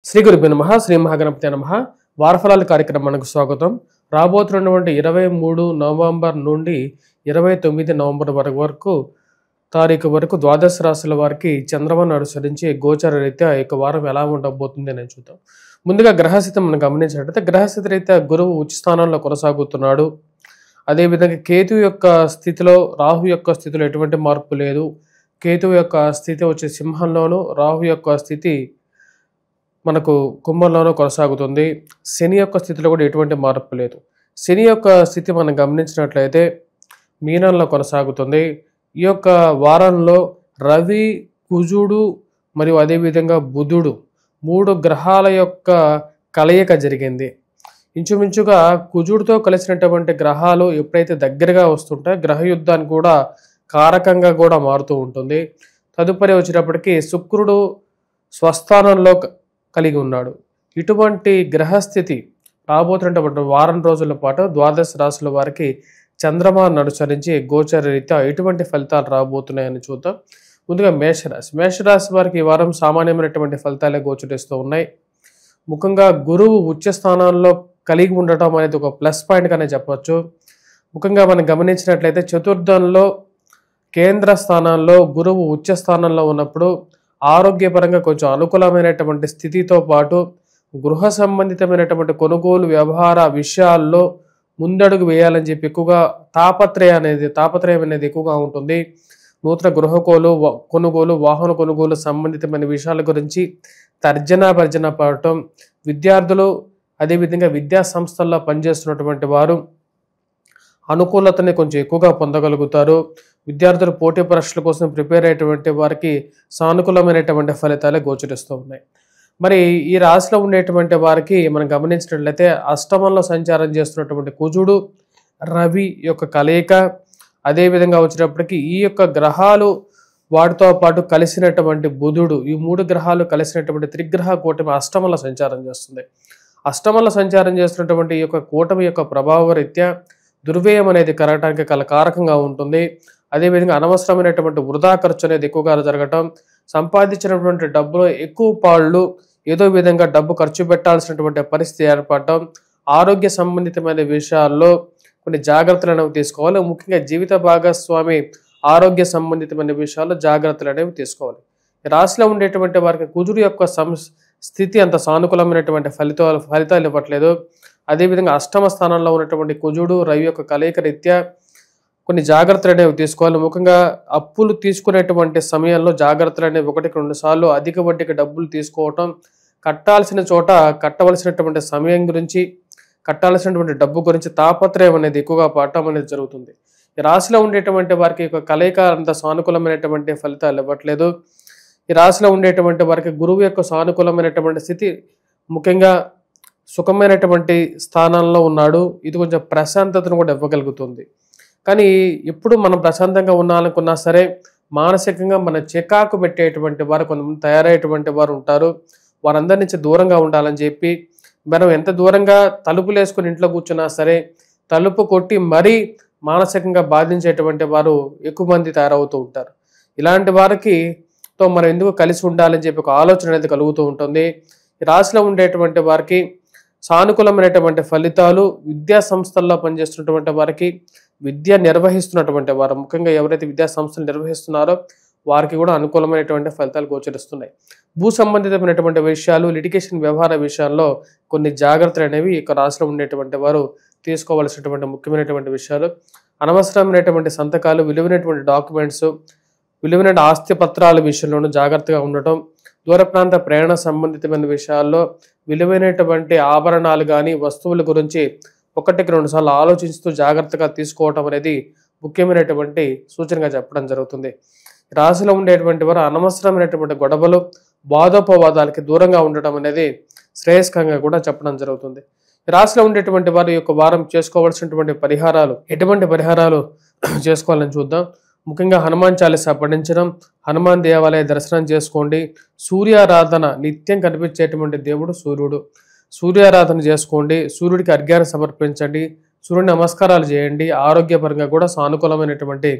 శ్రీ గురుభ్యో నమః. శ్రీ మహాగణపతి నమః. వారఫలాల కార్యక్రమానికి స్వాగతం. రాబోతున్నటువంటి 23 నవంబర్ నుండి 29 నవంబర్ వరకు తారీఖు వరకు ద్వాదశ రాశుల వారికి చంద్రమాను అనుసరించి గోచర రీత్యా ఈ వారం ఎలా ఉండబోతుంది అని చూద్దాం. ముందుగా గ్రహస్థితి మనం గమనించినట్లయితే గ్రహస్థితి రీత్యా గురువు ఉచ్చ స్థానంలో కొనసాగుతున్నాడు. అదేవిధంగా కేతు యొక్క స్థితిలో రాహు యొక్క స్థితిలో ఎటువంటి మార్పు లేదు. కేతు యొక్క స్థితి వచ్చి సింహంలోను, రాహు యొక్క స్థితి మనకు కుంభంలోనూ కొనసాగుతుంది. శని యొక్క స్థితిలో కూడా ఎటువంటి మార్పు లేదు. శని యొక్క స్థితి మనం గమనించినట్లయితే మీనంలో కొనసాగుతుంది. ఈ యొక్క వారంలో రవి, కుజుడు మరియు అదేవిధంగా బుధుడు 3 గ్రహాల యొక్క కలయిక జరిగింది. ఇంచుమించుగా కుజుడితో కలిసినటువంటి గ్రహాలు ఎప్పుడైతే దగ్గరగా వస్తుంటాయో గ్రహ యుద్ధానికి కూడా కారకంగా కూడా మారుతూ ఉంటుంది. తదుపరి వచ్చేటప్పటికి శుక్రుడు స్వస్థానంలో కలిగి ఉన్నాడు. ఇటువంటి గ్రహస్థితి రాబోతున్నటువంటి వారం రోజుల పాటు ద్వాదశ రాశుల వారికి చంద్రమాను అనుసరించి గోచర రీత్యా ఎటువంటి ఫలితాలు రాబోతున్నాయని చూద్దాం. ముందుగా మేషరాశి వారికి ఈ వారం సామాన్యమైనటువంటి ఫలితాలే గోచరిస్తూ ఉన్నాయి. ముఖ్యంగా గురువు ఉచ్చ స్థానాల్లో కలిగి ఉండటం అనేది ఒక ప్లస్ పాయింట్గానే చెప్పవచ్చు. ముఖ్యంగా మనం గమనించినట్లయితే చతుర్థంలో కేంద్ర స్థానాల్లో గురువు ఉచ్చ స్థానంలో ఉన్నప్పుడు ఆరోగ్యపరంగా కొంచెం అనుకూలమైనటువంటి స్థితితో పాటు గృహ సంబంధితమైనటువంటి కొనుగోలు వ్యవహార విషయాల్లో ముందడుగు వేయాలని చెప్పి ఎక్కువగా తాపత్రయం అనేది ఎక్కువగా ఉంటుంది. నూతన కొనుగోలు వాహన కొనుగోలు సంబంధితమైన విషయాల గురించి తర్జన పడటం, విద్యార్థులు అదేవిధంగా విద్యా సంస్థల్లో పనిచేస్తున్నటువంటి వారు అనుకూలతని కొంచెం ఎక్కువగా పొందగలుగుతారు. విద్యార్థులు పోటీ పరీక్షల కోసం ప్రిపేర్ అయ్యేటువంటి వారికి సానుకూలమైనటువంటి ఫలితాలే గోచరిస్తూ ఉన్నాయి. మరి ఈ రాశిలో ఉండేటువంటి వారికి మనం గమనించినట్లయితే అష్టమంలో సంచారం చేస్తున్నటువంటి కుజుడు, రవి యొక్క కలయిక, అదేవిధంగా వచ్చేటప్పటికి ఈ యొక్క గ్రహాలు వాటితో పాటు కలిసినటువంటి బుధుడు, ఈ 3 గ్రహాలు కలిసినటువంటి త్రిగ్రహ కూటమి అష్టమంలో సంచారం చేస్తుంది. అష్టమంలో సంచారం చేస్తున్నటువంటి ఈ యొక్క కూటమి యొక్క ప్రభావ రీత్యా దుర్వ్యయం అనేది కరగటానికి కారకంగా ఉంటుంది. అదేవిధంగా అనవసరమైనటువంటి వృధా ఖర్చు అనేది ఎక్కువగా జరగటం, సంపాదించినటువంటి డబ్బులో ఎక్కువ పాళ్ళు ఏదో విధంగా డబ్బు ఖర్చు పెట్టాల్సినటువంటి పరిస్థితి ఏర్పడటం, ఆరోగ్య సంబంధితమైన విషయాల్లో కొన్ని జాగ్రత్తలు అనేవి తీసుకోవాలి. ముఖ్యంగా జీవిత భాగస్వామి ఆరోగ్య సంబంధితమైన విషయాల్లో జాగ్రత్తలు అనేవి తీసుకోవాలి. ఈ రాశిలో ఉండేటువంటి వారికి కుజుడు యొక్క స్థితి అంత సానుకూలమైనటువంటి ఫలితాలు ఇవ్వట్లేదు. అదేవిధంగా అష్టమ స్థానంలో ఉన్నటువంటి కుజుడు, రవి యొక్క కలయిక రీత్యా కొన్ని జాగ్రత్తలు అనేవి తీసుకోవాలి. ముఖ్యంగా అప్పులు తీసుకునేటువంటి సమయంలో జాగ్రత్తలు అనేవి 1-2 సార్లు అధిక వడ్డీకి డబ్బులు తీసుకోవటం, కట్టాల్సిన చోట కట్టవలసినటువంటి సమయం గురించి, కట్టాల్సినటువంటి డబ్బు గురించి తాపత్రయం అనేది ఎక్కువగా పడటం అనేది జరుగుతుంది. ఈ రాశిలో ఉండేటువంటి వారికి యొక్క కలయిక అంత సానుకూలమైనటువంటి ఫలితాలు ఇవ్వట్లేదు. ఈ రాశిలో ఉండేటువంటి వారికి గురువు యొక్క సానుకూలమైనటువంటి స్థితి ముఖ్యంగా సుఖమైనటువంటి స్థానంలో ఉన్నాడు. ఇది కొంచెం ప్రశాంతతను కూడా ఇవ్వగలుగుతుంది. కానీ ఎప్పుడు మనం ప్రశాంతంగా ఉండాలనుకున్నా సరే మానసికంగా మన చికాకు పెట్టేటువంటి వారు కొంతమంది తయారయ్యేటువంటి వారు ఉంటారు. వారందరి నుంచి దూరంగా ఉండాలని చెప్పి మనం ఎంత దూరంగా తలుపులు వేసుకుని ఇంట్లో కూర్చున్నా సరే తలుపు కొట్టి మరీ మానసికంగా బాధించేటువంటి వారు ఎక్కువ మంది తయారవుతూ ఉంటారు. ఇలాంటి వారికి మనం ఎందుకు కలిసి ఉండాలని చెప్పి ఒక ఆలోచన అనేది కలుగుతూ ఉంటుంది. ఈ రాశిలో ఉండేటువంటి వారికి సానుకూలమైనటువంటి ఫలితాలు, విద్యా సంస్థల్లో పనిచేస్తున్నటువంటి వారికి, విద్య నిర్వహిస్తున్నటువంటి వారు ముఖ్యంగా ఎవరైతే విద్యా సంస్థలు నిర్వహిస్తున్నారో వారికి కూడా అనుకూలమైనటువంటి ఫలితాలు గోచరిస్తున్నాయి. భూ సంబంధితమైనటువంటి విషయాలు, లిటిగేషన్ వ్యవహార విషయాల్లో కొన్ని జాగ్రత్తలు అనేవి ఈ రాశిలో ఉండేటువంటి వారు తీసుకోవాల్సినటువంటి ముఖ్యమైనటువంటి విషయాలు. అనవసరమైనటువంటి సంతకాలు, విలువైనటువంటి డాక్యుమెంట్స్, విలువైన ఆస్తి పత్రాల విషయంలోనూ జాగ్రత్తగా ఉండటం, దూర ప్రాంత ప్రయాణ సంబంధితమైన విషయాల్లో విలువైనటువంటి ఆభరణాలు కానీ వస్తువుల గురించి 1-2 సార్లు ఆలోచిస్తూ జాగ్రత్తగా తీసుకోవటం అనేది ముఖ్యమైనటువంటి సూచనగా చెప్పడం జరుగుతుంది. రాశిలో ఉండేటువంటి వారు అనవసరమైనటువంటి గొడవలు, వాదోపవాదాలకి దూరంగా ఉండటం అనేది శ్రేయస్కరంగా కూడా చెప్పడం జరుగుతుంది. రాశిలో ఉండేటువంటి వారి యొక్క వారం చేసుకోవాల్సినటువంటి పరిహారాలు, ఎటువంటి పరిహారాలు చేసుకోవాలని చూద్దాం. ముఖ్యంగా హనుమాన్ చాలీసా పఠించడం, హనుమాన్ దేవాలయ దర్శనం చేసుకోండి. సూర్యారాధన నిత్యం కనిపించేటువంటి దేవుడు సూర్యుడు. సూర్యారాధన చేసుకోండి. సూర్యుడికి అర్ఘ్యాన్ని సమర్పించండి. సూర్య నమస్కారాలు చేయండి. ఆరోగ్యపరంగా కూడా సానుకూలమైనటువంటి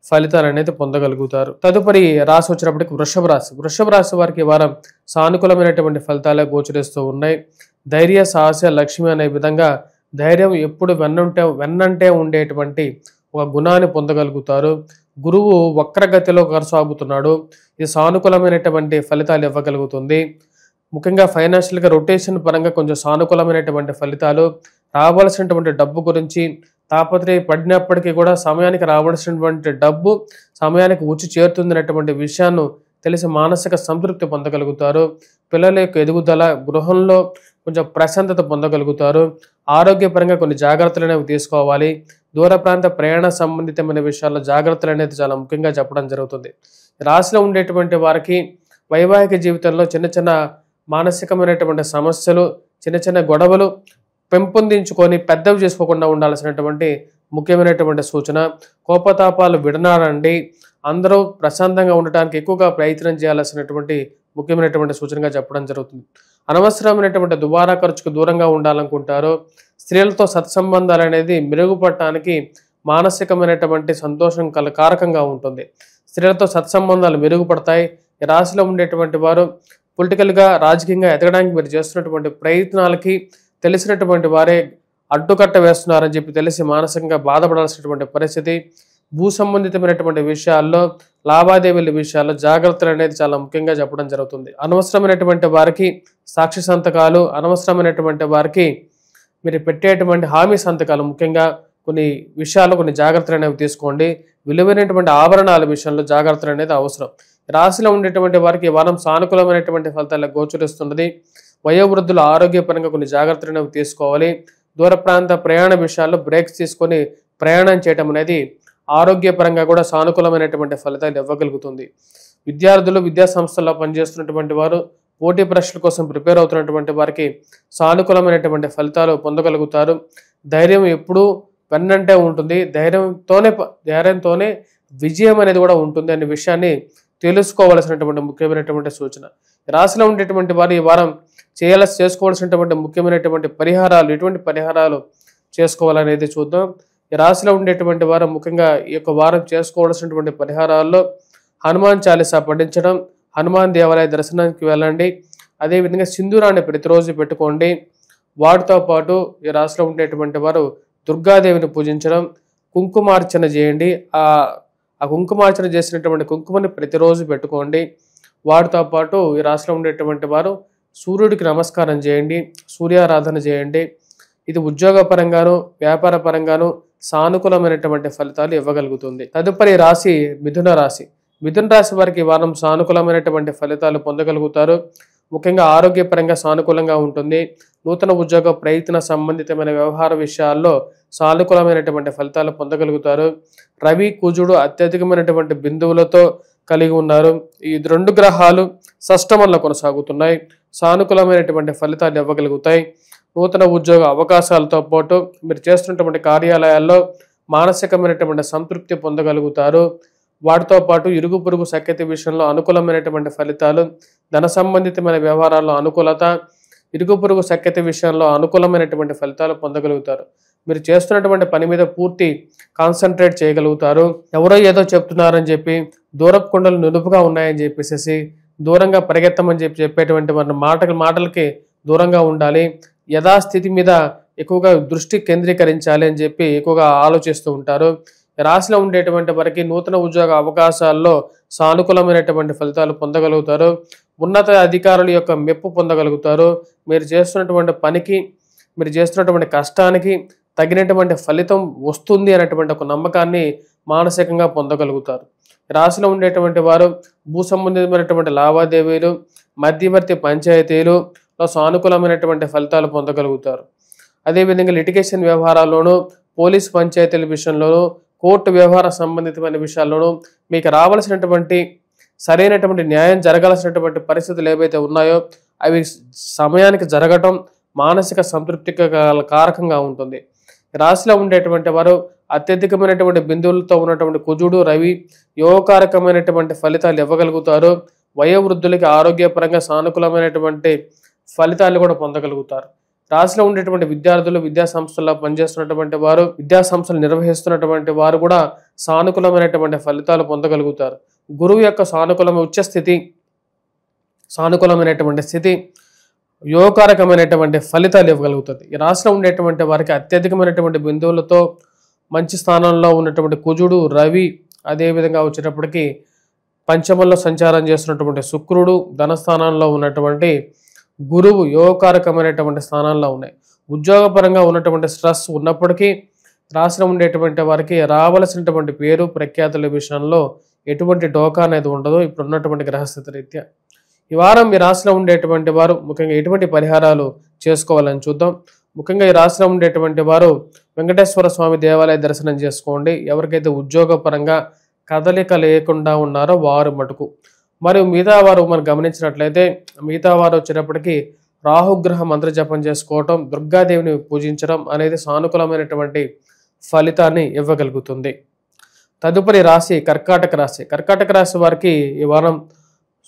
ఫలితాలు అనేది పొందగలుగుతారు. తదుపరి రాశి వచ్చినప్పటికి వృషభ రాశి వారికి ఈ వారం సానుకూలమైనటువంటి ఫలితాలే గోచరిస్తూ ఉన్నాయి. ధైర్య సాహస లక్ష్మి అనే విధంగా ధైర్యం ఎప్పుడు వెన్నంటే ఉండేటువంటి ఒక గుణాన్ని పొందగలుగుతారు. గురువు వక్రగతిలో కొనసాగుతున్నాడు. ఇది సానుకూలమైనటువంటి ఫలితాలు ఇవ్వగలుగుతుంది. ముఖ్యంగా ఫైనాన్షియల్గా రొటేషన్ పరంగా కొంచెం సానుకూలమైనటువంటి ఫలితాలు, రావాల్సినటువంటి డబ్బు గురించి తాపత్రయపడినప్పటికీ కూడా సమయానికి రావాల్సినటువంటి డబ్బు సమయానికి వచ్చి చేరుతుందనేటువంటి విషయాన్ని తెలిసి మానసిక సంతృప్తి పొందగలుగుతారు. పిల్లల యొక్క ఎదుగుదల, గృహంలో కొంచెం ప్రశాంతత పొందగలుగుతారు. ఆరోగ్యపరంగా కొన్ని జాగ్రత్తలు అనేవి తీసుకోవాలి. దూర ప్రాంత ప్రయాణ సంబంధితమైన విషయాల్లో జాగ్రత్తలు అనేది చాలా ముఖ్యంగా చెప్పడం జరుగుతుంది. రాశిలో ఉండేటువంటి వారికి వైవాహిక జీవితంలో చిన్న చిన్న మానసికమైనటువంటి సమస్యలు, చిన్న చిన్న గొడవలు పెంపొందించుకొని పెద్దవి చేసుకోకుండా ఉండాల్సినటువంటి ముఖ్యమైనటువంటి సూచన. కోపతాపాలు విడనాడండి. అందరూ ప్రశాంతంగా ఉండటానికి ఎక్కువగా ప్రయత్నం చేయాల్సినటువంటి ముఖ్యమైనటువంటి సూచనగా చెప్పడం జరుగుతుంది. అనవసరమైనటువంటి దుబారా ఖర్చుకు దూరంగా ఉండాలనుకుంటారు. స్త్రీలతో సత్సంబంధాలు అనేది మెరుగుపడటానికి మానసికమైనటువంటి సంతోషం కారకంగా ఉంటుంది. స్త్రీలతో సత్సంబంధాలు మెరుగుపడతాయి. ఈ రాశిలో ఉండేటువంటి వారు పొలిటికల్గా, రాజకీయంగా ఎదగడానికి మీరు చేస్తున్నటువంటి ప్రయత్నాలకి తెలిసినటువంటి వారే అడ్డుకట్ట వేస్తున్నారని చెప్పి తెలిసి మానసికంగా బాధపడాల్సినటువంటి పరిస్థితి. భూ సంబంధితమైనటువంటి విషయాల్లో, లావాదేవీల విషయాల్లో జాగ్రత్తలు అనేది చాలా ముఖ్యంగా చెప్పడం జరుగుతుంది. అనవసరమైనటువంటి వారికి సాక్షి సంతకాలు, అనవసరమైనటువంటి వారికి మీరు పెట్టేటువంటి హామీ సంతకాలు, ముఖ్యంగా కొన్ని విషయాల్లో కొన్ని జాగ్రత్తలు అనేవి తీసుకోండి. విలువైనటువంటి ఆభరణాల విషయంలో జాగ్రత్తలు అనేది అవసరం. రాశిలో ఉండేటువంటి వారికి వారం సానుకూలమైనటువంటి ఫలితాలకు గోచరిస్తున్నది. వయోవృద్ధులు ఆరోగ్యపరంగా కొన్ని జాగ్రత్తలు అనేవి తీసుకోవాలి. దూర ప్రాంత ప్రయాణ విషయాల్లో బ్రేక్స్ తీసుకొని ప్రయాణం చేయడం అనేది ఆరోగ్యపరంగా కూడా సానుకూలమైనటువంటి ఫలితాలు ఇవ్వగలుగుతుంది. విద్యార్థులు, విద్యా సంస్థల్లో పనిచేస్తున్నటువంటి వారు, పోటీ పరీక్షల కోసం ప్రిపేర్ అవుతున్నటువంటి వారికి సానుకూలమైనటువంటి ఫలితాలు పొందగలుగుతారు. ధైర్యం ఎప్పుడూ వెన్నంటే ఉంటుంది. ధైర్యంతోనే విజయం అనేది కూడా ఉంటుంది అనే విషయాన్ని తెలుసుకోవాల్సినటువంటి ముఖ్యమైనటువంటి సూచన. రాశిలో ఉండేటువంటి వారు ఈ వారం చేసుకోవాల్సినటువంటి ముఖ్యమైనటువంటి పరిహారాలు, ఎటువంటి పరిహారాలు చేసుకోవాలనేది చూద్దాం. ఈ రాశిలో ఉండేటువంటి వారు ముఖ్యంగా ఈ యొక్క వారం చేసుకోవాల్సినటువంటి పరిహారాల్లో హనుమాన్ చాలీసా పఠించడం, హనుమాన్ దేవాలయ దర్శనానికి వెళ్ళండి. అదేవిధంగా సింధూరాన్ని ప్రతిరోజు పెట్టుకోండి. వాటితో పాటు ఈ రాశిలో ఉండేటువంటి వారు దుర్గాదేవిని పూజించడం, కుంకుమార్చన చేయండి. ఆ కుంకుమార్చన చేసినటువంటి కుంకుమని ప్రతిరోజు పెట్టుకోండి. వాటితో పాటు ఈ రాశిలో ఉండేటువంటి వారు సూర్యుడికి నమస్కారం చేయండి, సూర్యారాధన చేయండి. ఇది ఉద్యోగపరంగాను, వ్యాపార పరంగాను సానుకూలమైనటువంటి ఫలితాలు ఇవ్వగలుగుతుంది. తదుపరి రాశి మిథున రాశి. మిథున రాశి వారికి వారం సానుకూలమైనటువంటి ఫలితాలు పొందగలుగుతారు. ముఖ్యంగా ఆరోగ్యపరంగా సానుకూలంగా ఉంటుంది. నూతన ఉద్యోగ ప్రయత్న సంబంధితమైన వ్యవహార విషయాల్లో సానుకూలమైనటువంటి ఫలితాలు పొందగలుగుతారు. రవి, కుజుడు అత్యధికమైనటువంటి బిందువులతో కలిగి ఉన్నారు. ఈ రెండు గ్రహాలు షష్టమంలో కొనసాగుతున్నాయి. సానుకూలమైనటువంటి ఫలితాలు ఇవ్వగలుగుతాయి. నూతన ఉద్యోగ అవకాశాలతో పాటు మీరు చేస్తున్నటువంటి కార్యాలయాల్లో మానసికమైనటువంటి సంతృప్తి పొందగలుగుతారు. వాటితో పాటు ఇరుగు పొరుగు సఖ్యత విషయంలో అనుకూలమైనటువంటి ఫలితాలు, ధన సంబంధితమైన వ్యవహారాల్లో అనుకూలత, ఇరుగు పొరుగు సఖ్యత విషయంలో అనుకూలమైనటువంటి ఫలితాలు పొందగలుగుతారు. మీరు చేస్తున్నటువంటి పని మీద పూర్తి కాన్సన్ట్రేట్ చేయగలుగుతారు. ఎవరో ఏదో చెప్తున్నారని చెప్పి దూరపు కొండలు నునుపుగా ఉన్నాయని చెప్పేసి దూరంగా పరిగెత్తమని చెప్పేటువంటి మాటలకి దూరంగా ఉండాలి. యథాస్థితి మీద ఎక్కువగా దృష్టి కేంద్రీకరించాలి అని చెప్పి ఎక్కువగా ఆలోచిస్తూ ఉంటారు. రాశిలో ఉండేటువంటి వారికి నూతన ఉద్యోగ అవకాశాల్లో సానుకూలమైనటువంటి ఫలితాలు పొందగలుగుతారు. ఉన్నత అధికారుల యొక్క మెప్పు పొందగలుగుతారు. మీరు చేస్తున్నటువంటి పనికి, మీరు చేస్తున్నటువంటి కష్టానికి తగినటువంటి ఫలితం వస్తుంది అనేటువంటి ఒక నమ్మకాన్ని మానసికంగా పొందగలుగుతారు. రాశిలో ఉండేటువంటి వారు భూ సంబంధితమైనటువంటి లావాదేవీలు, మధ్యవర్తి పంచాయతీలు సానుకూలమైనటువంటి ఫలితాలు పొందగలుగుతారు. అదేవిధంగా లిటిగేషన్ వ్యవహారాల్లోనూ, పోలీసు పంచాయతీల విషయంలోనూ, కోర్టు వ్యవహార సంబంధితమైన విషయాల్లోనూ మీకు రావాల్సినటువంటి సరైనటువంటి న్యాయం జరగాల్సినటువంటి పరిస్థితులు ఏవైతే ఉన్నాయో అవి సమయానికి జరగటం మానసిక సంతృప్తికి కారకంగా ఉంటుంది. రాశిలో ఉండేటువంటి వారు అత్యధికమైనటువంటి బిందువులతో ఉన్నటువంటి కుజుడు, రవి యోగకారకమైనటువంటి ఫలితాలు ఇవ్వగలుగుతారు. వయోవృద్ధులకి ఆరోగ్యపరంగా సానుకూలమైనటువంటి ఫలితాలు కూడా పొందగలుగుతారు. రాశిలో ఉండేటువంటి విద్యార్థులు, విద్యా సంస్థల్లో పనిచేస్తున్నటువంటి వారు, విద్యా సంస్థలు నిర్వహిస్తున్నటువంటి వారు కూడా సానుకూలమైనటువంటి ఫలితాలు పొందగలుగుతారు. గురువు యొక్క సానుకూలమైనటువంటి స్థితి యోగకారకమైనటువంటి ఫలితాలు ఇవ్వగలుగుతుంది. ఈ రాశిలో ఉండేటువంటి వారికి అత్యధికమైనటువంటి బిందువులతో మంచి స్థానంలో ఉన్నటువంటి కుజుడు, రవి, అదేవిధంగా వచ్చేటప్పటికి పంచమంలో సంచారం చేస్తున్నటువంటి శుక్రుడు, ధనస్థానంలో ఉన్నటువంటి గురువు యోగకారకమైనటువంటి స్థానాల్లో ఉన్నాయి. ఉద్యోగపరంగా ఉన్నటువంటి స్ట్రెస్ ఉన్నప్పటికీ రాశిలో ఉండేటువంటి వారికి రావలసినటువంటి పేరు ప్రఖ్యాతుల విషయంలో ఎటువంటి డోకా అనేది ఉండదు ఇప్పుడు ఉన్నటువంటి గ్రహస్థితి రీత్యా. ఈ వారం మీ రాశిలో ఉండేటువంటి వారు ముఖ్యంగా ఎటువంటి పరిహారాలు చేసుకోవాలని చూద్దాం. ముఖ్యంగా ఈ రాశిలో ఉండేటువంటి వారు వెంకటేశ్వర స్వామి దేవాలయ దర్శనం చేసుకోండి. ఎవరికైతే ఉద్యోగపరంగా కదలిక లేకుండా ఉన్నారో వారు మటుకు. మరియు మిగతా వారు మనం గమనించినట్లయితే మిగతా వారు వచ్చేటప్పటికి రాహుగ్రహ మంత్ర జపం చేసుకోవటం, దుర్గాదేవిని పూజించడం అనేది సానుకూలమైనటువంటి ఫలితాన్ని ఇవ్వగలుగుతుంది. తదుపరి రాశి కర్కాటక రాశి. కర్కాటక రాశి వారికి ఈ వారం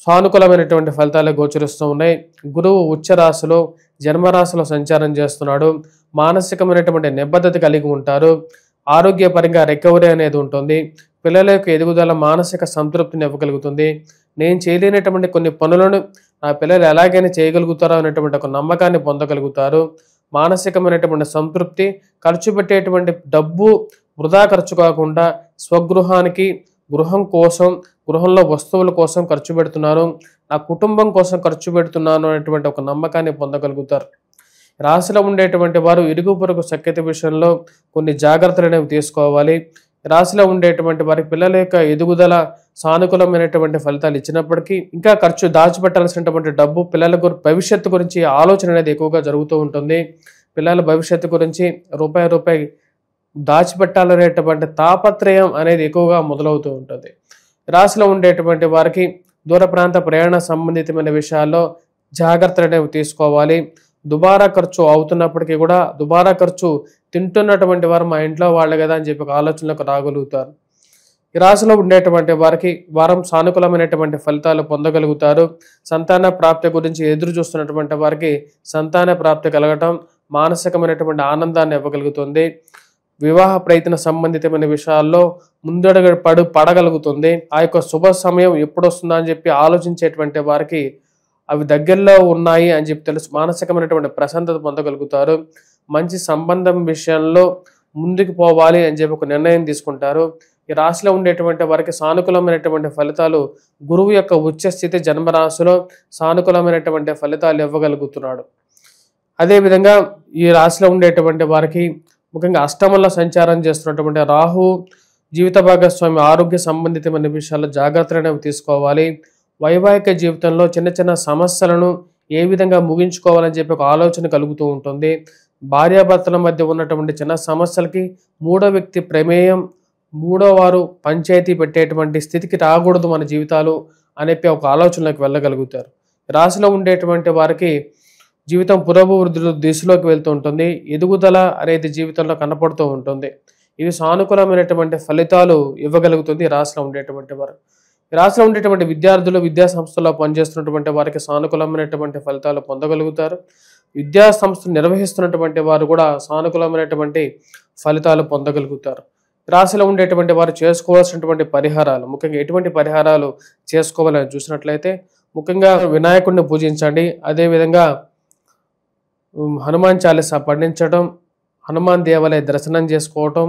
సానుకూలమైనటువంటి ఫలితాలు గోచరిస్తూ ఉన్నాయి. గురువు ఉచ్చ రాశిలో, జన్మరాశిలో సంచారం చేస్తున్నాడు. మానసికమైనటువంటి నిబద్ధత కలిగి ఉంటారు. ఆరోగ్యపరంగా రికవరీ అనేది ఉంటుంది. పిల్లల యొక్క ఎదుగుదల మానసిక సంతృప్తిని ఇవ్వగలుగుతుంది. నేను చేయలేనటువంటి కొన్ని పనులను నా పిల్లలు ఎలాగైనా చేయగలుగుతారో అనేటువంటి ఒక నమ్మకాన్ని పొందగలుగుతారు. మానసికమైనటువంటి సంతృప్తి, ఖర్చు పెట్టేటువంటి డబ్బు వృధా ఖర్చు కాకుండా స్వగృహానికి, గృహం కోసం, గృహంలో వస్తువుల కోసం ఖర్చు పెడుతున్నారు, నా కుటుంబం కోసం ఖర్చు పెడుతున్నాను అనేటువంటి ఒక నమ్మకాన్ని పొందగలుగుతారు. రాశిలో ఉండేటువంటి వారు ఇరుగు పొరుగు సఖ్యత విషయంలో కొన్ని జాగ్రత్తలు అనేవి తీసుకోవాలి. రాశిలో ఉండేటువంటి వారి పిల్లల యొక్క ఎదుగుదల సానుకూలమైనటువంటి ఫలితాలు ఇచ్చినప్పటికీ ఇంకా ఖర్చు దాచిపెట్టాల్సినటువంటి డబ్బు, పిల్లల భవిష్యత్తు గురించి ఆలోచన అనేది ఎక్కువగా జరుగుతూ ఉంటుంది. పిల్లల భవిష్యత్తు గురించి రూపాయి దాచిపెట్టాలనేటువంటి తాపత్రయం అనేది ఎక్కువగా మొదలవుతూ ఉంటుంది. రాశిలో ఉండేటువంటి వారికి దూర ప్రాంత ప్రయాణ సంబంధితమైన విషయాల్లో జాగ్రత్తలు అనేవి తీసుకోవాలి. దుబారా ఖర్చు అవుతున్నప్పటికీ కూడా దుబారా ఖర్చు తింటున్నటువంటి వారు మా ఇంట్లో వాళ్ళే కదా అని చెప్పి ఒక ఆలోచనలకు రాగలుగుతారు. ఈ రాశిలో ఉండేటువంటి వారికి వారం సానుకూలమైనటువంటి ఫలితాలు పొందగలుగుతారు. సంతాన ప్రాప్తి గురించి ఎదురు చూస్తున్నటువంటి వారికి సంతాన ప్రాప్తి కలగటం మానసికమైనటువంటి ఆనందాన్ని ఇవ్వగలుగుతుంది. వివాహ ప్రయత్న సంబంధితమైన విషయాల్లో ముందడుగు పడగలుగుతుంది. ఆ యొక్క శుభ సమయం ఎప్పుడు వస్తుందా అని చెప్పి ఆలోచించేటువంటి వారికి అవి దగ్గరలో ఉన్నాయి అని చెప్పి తెలుసు. మానసికమైనటువంటి ప్రశాంతత పొందగలుగుతారు. మంచి సంబంధం విషయంలో ముందుకు పోవాలి అని చెప్పి ఒక నిర్ణయం తీసుకుంటారు. ఈ రాశిలో ఉండేటువంటి వారికి సానుకూలమైనటువంటి ఫలితాలు గురువు యొక్క ఉచ్చస్థితి జన్మరాశిలో సానుకూలమైనటువంటి ఫలితాలు ఇవ్వగలుగుతున్నాడు. అదేవిధంగా ఈ రాశిలో ఉండేటువంటి వారికి ముఖ్యంగా అష్టమంలో సంచారం చేస్తున్నటువంటి రాహు జీవిత భాగస్వామి ఆరోగ్య సంబంధితమైన విషయాల్లో జాగ్రత్తలు తీసుకోవాలి. వైవాహిక జీవితంలో చిన్న చిన్న సమస్యలను ఏ విధంగా ముగించుకోవాలని చెప్పి ఒక ఆలోచన కలుగుతూ ఉంటుంది. భార్యాభర్తల మధ్య ఉన్నటువంటి చిన్న సమస్యలకి మూడో వ్యక్తి ప్రమేయం, మూడో వారు పంచాయతీ పెట్టేటువంటి స్థితికి రాకూడదు మన జీవితాలు అనే ఒక ఆలోచనలోకి వెళ్ళగలుగుతారు. రాశిలో ఉండేటువంటి వారికి జీవితం పురోభివృద్ధి దిశలోకి వెళ్తూ ఉంటుంది. ఎదుగుదల అనేది జీవితంలో కనపడుతూ ఉంటుంది. ఇవి సానుకూలమైనటువంటి ఫలితాలు ఇవ్వగలుగుతుంది రాశిలో ఉండేటువంటి వారు. రాశిలో ఉండేటువంటి విద్యార్థులు, విద్యా సంస్థల్లో పనిచేస్తున్నటువంటి వారికి సానుకూలమైనటువంటి ఫలితాలు పొందగలుగుతారు. విద్యా సంస్థలు నిర్వహిస్తున్నటువంటి వారు కూడా సానుకూలమైనటువంటి ఫలితాలు పొందగలుగుతారు. రాశిలో ఉండేటువంటి వారు చేసుకోవాల్సినటువంటి పరిహారాలు, ముఖ్యంగా ఎటువంటి పరిహారాలు చేసుకోవాలని చూసినట్లయితే ముఖ్యంగా వినాయకుడిని పూజించండి. అదేవిధంగా హనుమాన్ చాలీసా పఠించడం, హనుమాన్ దేవాలయ దర్శనం చేసుకోవటం,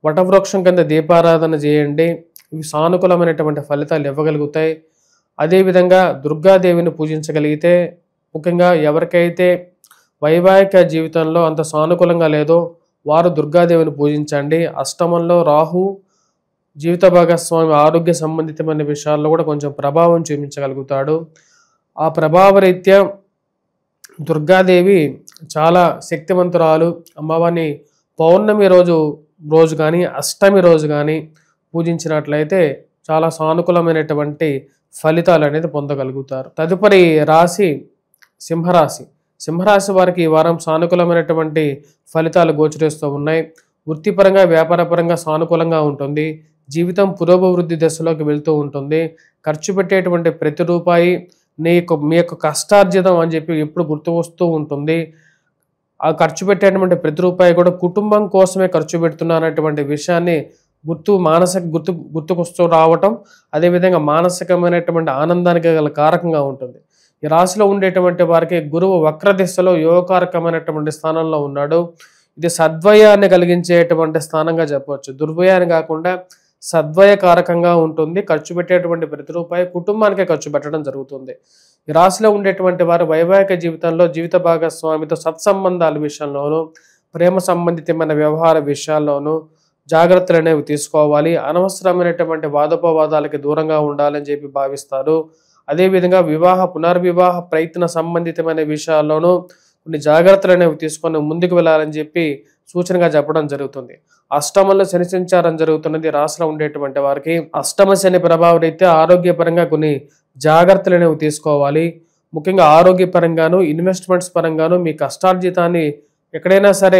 వటవృక్షం కింద దీపారాధన చేయండి. ఇవి సానుకూలమైనటువంటి ఫలితాలు ఇవ్వగలుగుతాయి. అదేవిధంగా దుర్గాదేవిని పూజించగలిగితే, ముఖ్యంగా ఎవరికైతే వైవాహిక జీవితంలో అంత సానుకూలంగా లేదో వారు దుర్గాదేవిని పూజించండి. అష్టమంలో రాహు జీవిత భాగస్వామి ఆరోగ్య సంబంధితమైన విషయాల్లో కూడా కొంచెం ప్రభావం చూపించగలుగుతాడు. ఆ ప్రభావరీత్యా దుర్గాదేవి చాలా శక్తివంతురాలు. అమ్మవారిని పౌర్ణమి రోజు కానీ అష్టమి రోజు కానీ పూజించినట్లయితే చాలా సానుకూలమైనటువంటి ఫలితాలు అనేది పొందగలుగుతారు. తదుపరి రాశి సింహరాశి. సింహరాశి వారికి ఈ వారం సానుకూలమైనటువంటి ఫలితాలు గోచరిస్తూ ఉన్నాయి. వృత్తిపరంగా, వ్యాపారపరంగా సానుకూలంగా ఉంటుంది. జీవితం పురోభివృద్ధి దశలోకి వెళ్తూ ఉంటుంది. ఖర్చు పెట్టేటువంటి ప్రతి రూపాయి మీ యొక్క కష్టార్జితం అని చెప్పి ఎప్పుడు గుర్తు వస్తూ ఉంటుంది. ఆ ఖర్చు పెట్టేటువంటి ప్రతి రూపాయి కూడా కుటుంబం కోసమే ఖర్చు పెడుతున్నటువంటి విషయాన్ని గుర్తుకొస్తూ రావటం, అదేవిధంగా మానసికమైనటువంటి ఆనందానికి గల కారకంగా ఉంటుంది. ఈ రాశిలో ఉండేటువంటి వారికి గురువు వక్ర దిశలో యోగకారకమైనటువంటి స్థానంలో ఉన్నాడు. ఇది సద్వయాన్ని కలిగించేటువంటి స్థానంగా చెప్పవచ్చు. దుర్వ్యయాన్ని కాకుండా సద్వయకారకంగా ఉంటుంది. ఖర్చు పెట్టేటువంటి ప్రతి రూపాయి కుటుంబానికే ఖర్చు పెట్టడం జరుగుతుంది. ఈ రాశిలో ఉండేటువంటి వారు వైవాహిక జీవితంలో జీవిత భాగస్వామితో సత్సంబంధాల విషయంలోనూ, ప్రేమ సంబంధితమైన వ్యవహార విషయాల్లోనూ జాగ్రత్తలు అనేవి తీసుకోవాలి. అనవసరమైనటువంటి వాదోపవాదాలకి దూరంగా ఉండాలని చెప్పి భావిస్తారు. అదేవిధంగా పునర్వివాహ ప్రయత్న సంబంధితమైన విషయాల్లోనూ కొన్ని జాగ్రత్తలు అనేవి తీసుకొని ముందుకు వెళ్ళాలని చెప్పి సూచనగా చెప్పడం జరుగుతుంది. అష్టమంలో శని సంచారం జరుగుతున్నది. రాశిలో ఉండేటువంటి వారికి అష్టమ శని ప్రభావ రీత్యా ఆరోగ్యపరంగా కొన్ని జాగ్రత్తలు అనేవి తీసుకోవాలి. ముఖ్యంగా ఆరోగ్యపరంగాను, ఇన్వెస్ట్మెంట్స్ పరంగాను మీ కష్టార్జితాన్ని ఎక్కడైనా సరే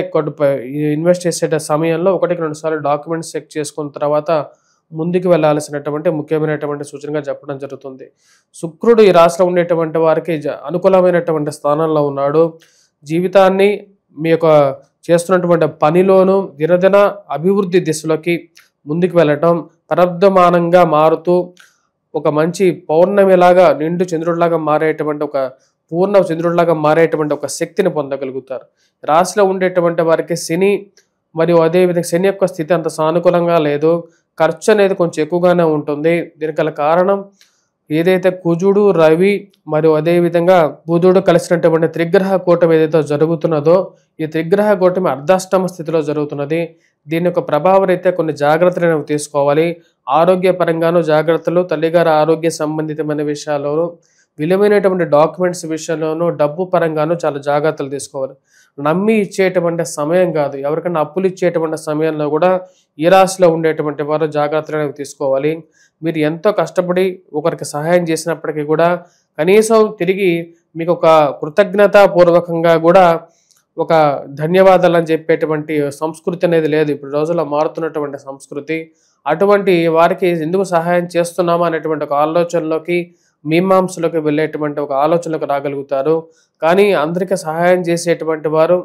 ఇన్వెస్ట్ చేసే సమయంలో 1-2 సార్లు డాక్యుమెంట్స్ చెక్ చేసుకున్న తర్వాత ముందుకు వెళ్లాల్సినటువంటి ముఖ్యమైనటువంటి సూచనగా చెప్పడం జరుగుతుంది. శుక్రుడు ఈ రాశిలో ఉండేటువంటి వారికి అనుకూలమైనటువంటి స్థానంలో ఉన్నాడు. జీవితాన్ని మీ యొక్క చేస్తున్నటువంటి పనిలోనూ దినదిన అభివృద్ధి దిశలోకి ముందుకు వెళ్ళటం, ప్రవర్ధమానంగా మారుతూ ఒక మంచి పౌర్ణమిలాగా నిండు చంద్రుడిలాగా మారేటువంటి పూర్ణ చంద్రుడిలాగా మారేటువంటి ఒక శక్తిని పొందగలుగుతారు. రాశిలో ఉండేటువంటి వారికి శని మరియు అదేవిధంగా శని యొక్క స్థితి అంత సానుకూలంగా లేదు. ఖర్చు అనేది కొంచెం ఎక్కువగానే ఉంటుంది. దీనికి గల కారణం ఏదైతే కుజుడు, రవి మరియు అదేవిధంగా బుధుడు కలిసినటువంటి త్రిగ్రహ కూటమి ఏదైతే జరుగుతున్నదో, ఈ త్రిగ్రహ కూటమి అర్ధాష్టమ స్థితిలో జరుగుతున్నది. దీని యొక్క ప్రభావ రీత్యా కొన్ని జాగ్రత్తలు తీసుకోవాలి. ఆరోగ్యపరంగాను జాగ్రత్తలు, తల్లిగారి ఆరోగ్య సంబంధితమైన విషయాల్లోనూ, విలువైనటువంటి డాక్యుమెంట్స్ విషయంలోనూ, డబ్బు పరంగాను చాలా జాగ్రత్తలు తీసుకోవాలి. నమ్మి ఇచ్చేటువంటి సమయం కాదు. ఎవరికైనా అప్పులు ఇచ్చేటువంటి సమయంలో కూడా ఈ రాశిలో ఉండేటువంటి వారు జాగ్రత్తలు తీసుకోవాలి. మీరు ఎంతో కష్టపడి ఒకరికి సహాయం చేసినప్పటికీ కూడా కనీసం తిరిగి మీకు ఒక కృతజ్ఞతాపూర్వకంగా కూడా ఒక ధన్యవాదాలు అని చెప్పేటువంటి సంస్కృతి అనేది లేదు. ఇప్పుడు రోజుల్లో మారుతున్నటువంటి సంస్కృతి. అటువంటి వారికి ఎందుకు సహాయం చేస్తున్నామా అనేటువంటి ఒక ఆలోచనలోకి, మీమాంసలోకి వెళ్ళేటువంటి ఒక ఆలోచనలకు రాగలుగుతారు. కానీ అందరికీ సహాయం చేసేటువంటి వారు,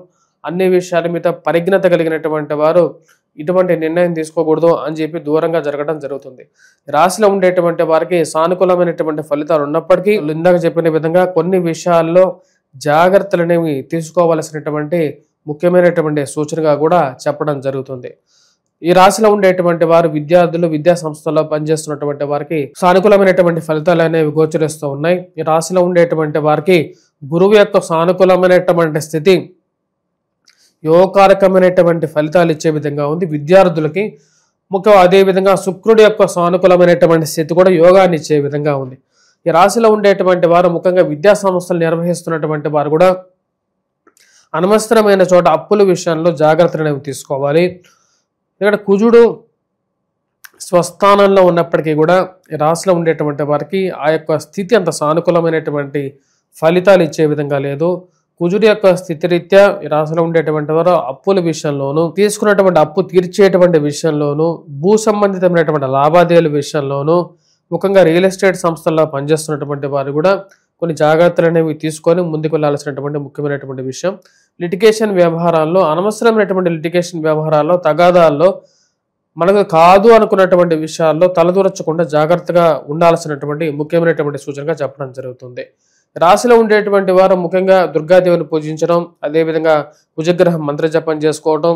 అన్ని విషయాల మీద పరిజ్ఞత కలిగినటువంటి వారు ఇటువంటి నిర్ణయం తీసుకోకూడదు అని చెప్పి దూరంగా జరగడం జరుగుతుంది. రాశిలో ఉండేటువంటి వారికి సానుకూలమైనటువంటి ఫలితాలు ఉన్నప్పటికీ ఇందాక చెప్పిన విధంగా కొన్ని విషయాల్లో జాగ్రత్తలు అనేవి తీసుకోవాల్సినటువంటి ముఖ్యమైనటువంటి సూచనగా కూడా చెప్పడం జరుగుతుంది. ఈ రాశిలో ఉండేటువంటి వారు విద్యార్థులు, విద్యా సంస్థల్లో పనిచేస్తున్నటువంటి వారికి సానుకూలమైనటువంటి ఫలితాలు అనేవి గోచరిస్తూ ఉన్నాయి. ఈ రాశిలో ఉండేటువంటి వారికి గురువు యొక్క సానుకూలమైనటువంటి స్థితి యోగకారకమైనటువంటి ఫలితాలు ఇచ్చే విధంగా ఉంది విద్యార్థులకి. ముఖ్యంగా అదేవిధంగా శుక్రుడి యొక్క సానుకూలమైనటువంటి స్థితి కూడా యోగాన్ని ఇచ్చే విధంగా ఉంది. ఈ రాశిలో ఉండేటువంటి వారు ముఖ్యంగా విద్యా సంస్థలు నిర్వహిస్తున్నటువంటి వారు కూడా అనవసరమైన చోట అప్పుల విషయంలో జాగ్రత్తలు తీసుకోవాలి. ఇక్కడ కుజుడు స్వస్థానంలో ఉన్నప్పటికీ కూడా ఈ రాశిలో ఉండేటువంటి వారికి ఆ యొక్క స్థితి అంత సానుకూలమైనటువంటి ఫలితాలు ఇచ్చే విధంగా లేదు. కుజుడి యొక్క స్థితి రీత్యా ఈ రాశిలో ఉండేటువంటి వారు అప్పుల విషయంలోనూ, తీసుకున్నటువంటి అప్పు తీర్చేటువంటి విషయంలోనూ, భూ సంబంధితమైనటువంటి లావాదేవీల విషయంలోనూ, ముఖ్యంగా రియల్ ఎస్టేట్ సంస్థల్లో పనిచేస్తున్నటువంటి వారు కూడా కొన్ని జాగ్రత్తలు అనేవి తీసుకొని ముందుకు వెళ్లాల్సినటువంటి ముఖ్యమైనటువంటి విషయం. లిటిగేషన్ వ్యవహారాల్లో, అనవసరమైనటువంటి లిటిగేషన్ వ్యవహారాల్లో, తగాదాల్లో, మనకు కాదు అనుకున్నటువంటి విషయాల్లో తలదూరచకుండా జాగ్రత్తగా ఉండాల్సినటువంటి ముఖ్యమైనటువంటి సూచనగా చెప్పడం జరుగుతుంది. రాశిలో ఉండేటువంటి వారు ముఖ్యంగా దుర్గాదేవిని పూజించడం, అదేవిధంగా కుజగ్రహం మంత్రజపం చేసుకోవడం,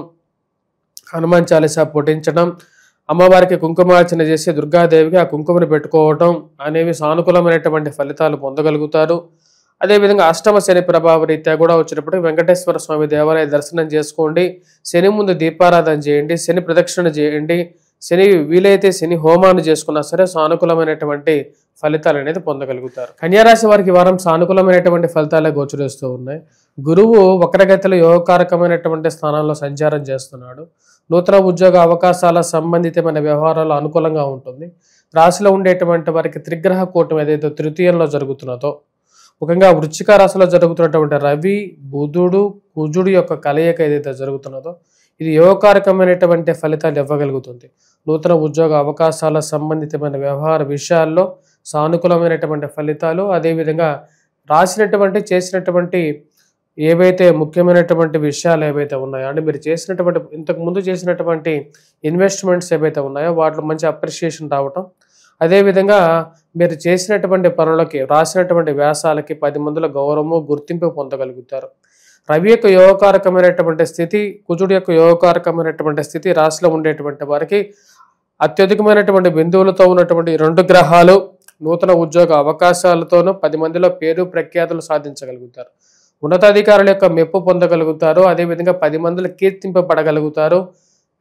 హనుమాన్ చాలీసా పఠించడం, అమ్మవారికి కుంకుమార్చన చేసి దుర్గాదేవికి ఆ కుంకుమను పెట్టుకోవటం అనేవి సానుకూలమైనటువంటి ఫలితాలు పొందగలుగుతారు. అదేవిధంగా అష్టమ శని ప్రభావ రీత్యా కూడా వచ్చినప్పుడు వెంకటేశ్వర స్వామి దేవాలయ దర్శనం చేసుకోండి. శని ముందు దీపారాధన చేయండి, శని ప్రదక్షిణ చేయండి, శని వీలైతే శని హోమాన్ని చేసుకున్నా సరే సానుకూలమైనటువంటి ఫలితాలు అనేది పొందగలుగుతారు. కన్యారాశి వారికి వారం సానుకూలమైనటువంటి ఫలితాలే గోచరిస్తూ ఉన్నాయి. గురువు వక్రగతిలో యోగకారకమైనటువంటి స్థానాల్లో సంచారం చేస్తున్నాడు. నూతన ఉద్యోగ అవకాశాల సంబంధితమైన వ్యవహారాలు అనుకూలంగా ఉంటుంది. రాశిలో ఉండేటువంటి వారికి త్రిగ్రహ కూటమి ఏదైతే తృతీయంలో జరుగుతున్నదో, ముఖ్యంగా వృశ్చిక రాశిలో జరుగుతున్నటువంటి రవి, బుధుడు, కుజుడు యొక్క కలయిక ఏదైతే జరుగుతున్నదో ఇది యోగకారకమైనటువంటి ఫలితాలు ఇవ్వగలుగుతుంది. నూతన ఉద్యోగ అవకాశాల సంబంధితమైన వ్యవహార విషయాల్లో సానుకూలమైనటువంటి ఫలితాలు, అదేవిధంగా చేసినటువంటి ఏవైతే ముఖ్యమైనటువంటి విషయాలు ఏవైతే ఉన్నాయో, అంటే మీరు చేసినటువంటి ఇంతకు ముందు చేసినటువంటి ఇన్వెస్ట్మెంట్స్ ఏవైతే ఉన్నాయో వాటిలో మంచి అప్రిషియేషన్ రావటం, అదేవిధంగా మీరు చేసినటువంటి పనులకి రాసినటువంటి వ్యాసాలకి 10 మందిలో గౌరవము గుర్తింపు పొందగలుగుతారు. రవి యొక్క యోగకారకమైనటువంటి స్థితి, కుజుడు యొక్క యోగకారకమైనటువంటి స్థితి రాశిలో ఉండేటువంటి వారికి అత్యధికమైనటువంటి బిందువులతో ఉన్నటువంటి 2 గ్రహాలు నూతన ఉద్యోగ అవకాశాలతోనూ 10 మందిలో పేరు ప్రఖ్యాతులు సాధించగలుగుతారు. ఉన్నతాధికారుల యొక్క మెప్పు పొందగలుగుతారు. అదేవిధంగా 10 మందిలో కీర్తింపబడగలుగుతారు.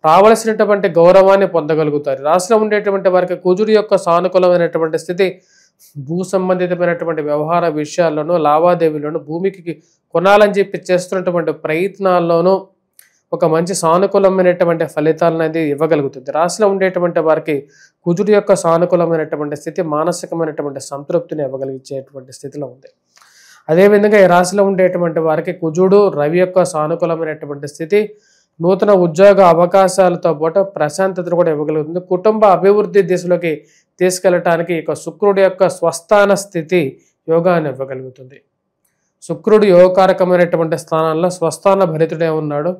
రావలసినటువంటి గౌరవాన్ని పొందగలుగుతారు. రాశిలో ఉండేటువంటి వారికి కుజుడు యొక్క సానుకూలమైనటువంటి స్థితి భూ సంబంధితమైనటువంటి వ్యవహార విషయాల్లోనూ, లావాదేవీల్లోనూ, భూమికి కొనాలని చెప్పి చేస్తున్నటువంటి ప్రయత్నాల్లోనూ ఒక మంచి సానుకూలమైనటువంటి ఫలితాలను అనేది ఇవ్వగలుగుతుంది. రాశిలో ఉండేటువంటి వారికి కుజుడు యొక్క సానుకూలమైనటువంటి స్థితి మానసికమైనటువంటి సంతృప్తిని ఇవ్వగలిగేటువంటి స్థితిలో ఉంది. అదేవిధంగా ఈ రాశిలో ఉండేటువంటి వారికి కుజుడు రవి యొక్క సానుకూలమైనటువంటి స్థితి నూతన ఉద్యోగ అవకాశాలతో పాటు ప్రశాంతతను కూడా ఇవ్వగలుగుతుంది. కుటుంబ అభివృద్ధి దిశలోకి తీసుకెళ్ళటానికి ఇక శుక్రుడి యొక్క స్వస్థాన స్థితి యోగాన్ని ఇవ్వగలుగుతుంది. శుక్రుడు యోగకారకమైనటువంటి స్థానాల్లో స్వస్థాన భరితుడే ఉన్నాడు.